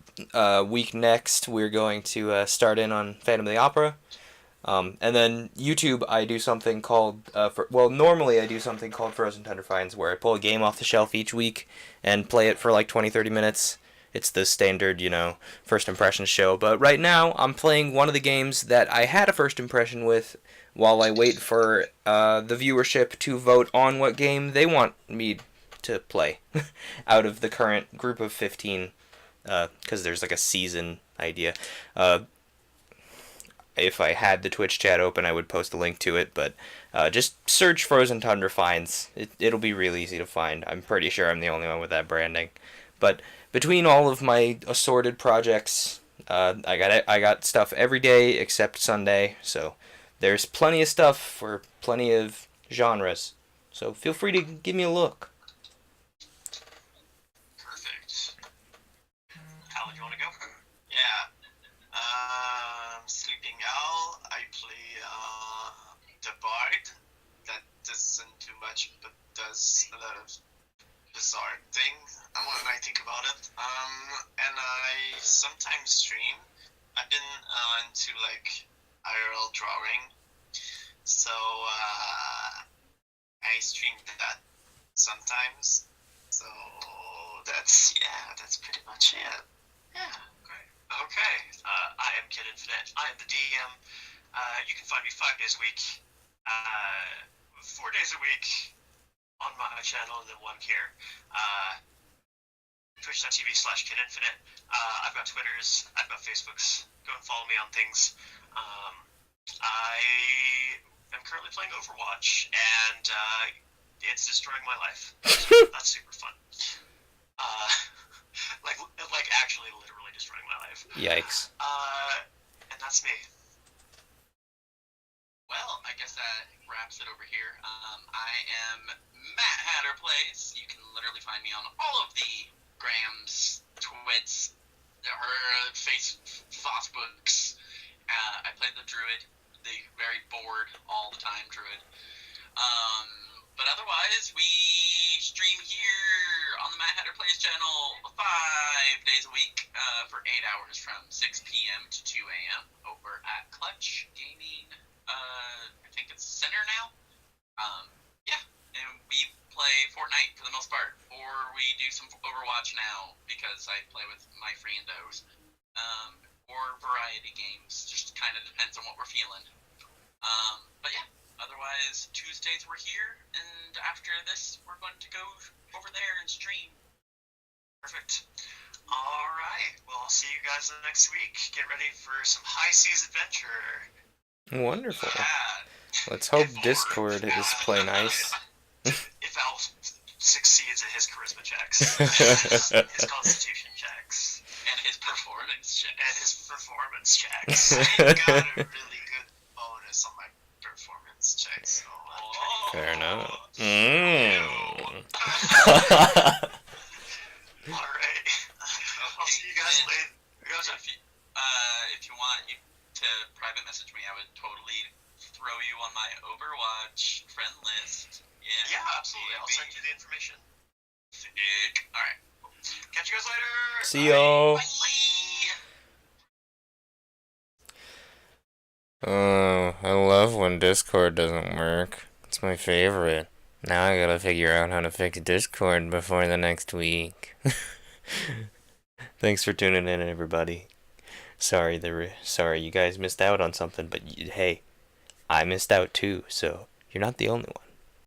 week next, we're going to start in on Phantom of the Opera. And then YouTube, I do something called... normally I do something called Frozen Tundra Finds, where I pull a game off the shelf each week and play it for like 20-30 minutes. It's the standard, first impressions show. But right now, I'm playing one of the games that I had a first impression with while I wait for the viewership to vote on what game they want me to play out of the current group of 15, because there's like a season idea. If I had the Twitch chat open, I would post a link to it, but just search Frozen Tundra Finds. It'll be real easy to find. I'm pretty sure I'm the only one with that branding. But between all of my assorted projects, I got stuff every day except Sunday, so there's plenty of stuff for plenty of genres. So feel free to give me a look. Perfect. How do you want to go? Yeah. Sleeping Owl. I play the Bard. That doesn't do much, but does a lot of bizarre thing when I think about it. And I sometimes stream. I've been into like IRL drawing, so I stream that sometimes. So that's pretty much it. Yeah. Great. Okay. I am Kid Infinite. I am the DM. You can find me 5 days a week, 4 days a week on my channel, and then one here. Twitch.tv/KidInfinite. I've got Twitters, I've got Facebooks. Go and follow me on things. I am currently playing Overwatch, and it's destroying my life. That's super fun. Like actually literally destroying my life. Yikes. And that's me. Well, I guess that wraps it over here. I am Matthatter Plays. You can literally find me on all of the Grams, Twits, or Facebooks. I play the Druid, the very bored all the time Druid. But otherwise, we stream here on the Matthatter Plays channel 5 days a week for 8 hours from 6 p.m. to 2 a.m. over at Clutch Gaming. I think it's Center now. Yeah, and we play Fortnite for the most part, or we do some Overwatch now because I play with my friendos. Or variety games, just kind of depends on what we're feeling. But yeah, otherwise Tuesdays we're here, and after this we're going to go over there and stream. Perfect. All right. Well, I'll see you guys next week. Get ready for some high seas adventure. Wonderful. Yeah. Let's hope Discord is play nice. If Al succeeds at his charisma checks, his constitution checks, and his performance checks, I got a really good bonus on my performance checks. So, Fair enough. All right. I'll see you guys later. If you want to private message me, I would totally throw you on my Overwatch friend list. Yeah, absolutely. I'll send you the information. Sick. All right. Catch you guys later. See y'all. Bye. Oh, I love when Discord doesn't work. It's my favorite. Now I gotta figure out how to fix Discord before the next week. Thanks for tuning in, everybody. Sorry you guys missed out on something, but hey, I missed out too, so you're not the only one.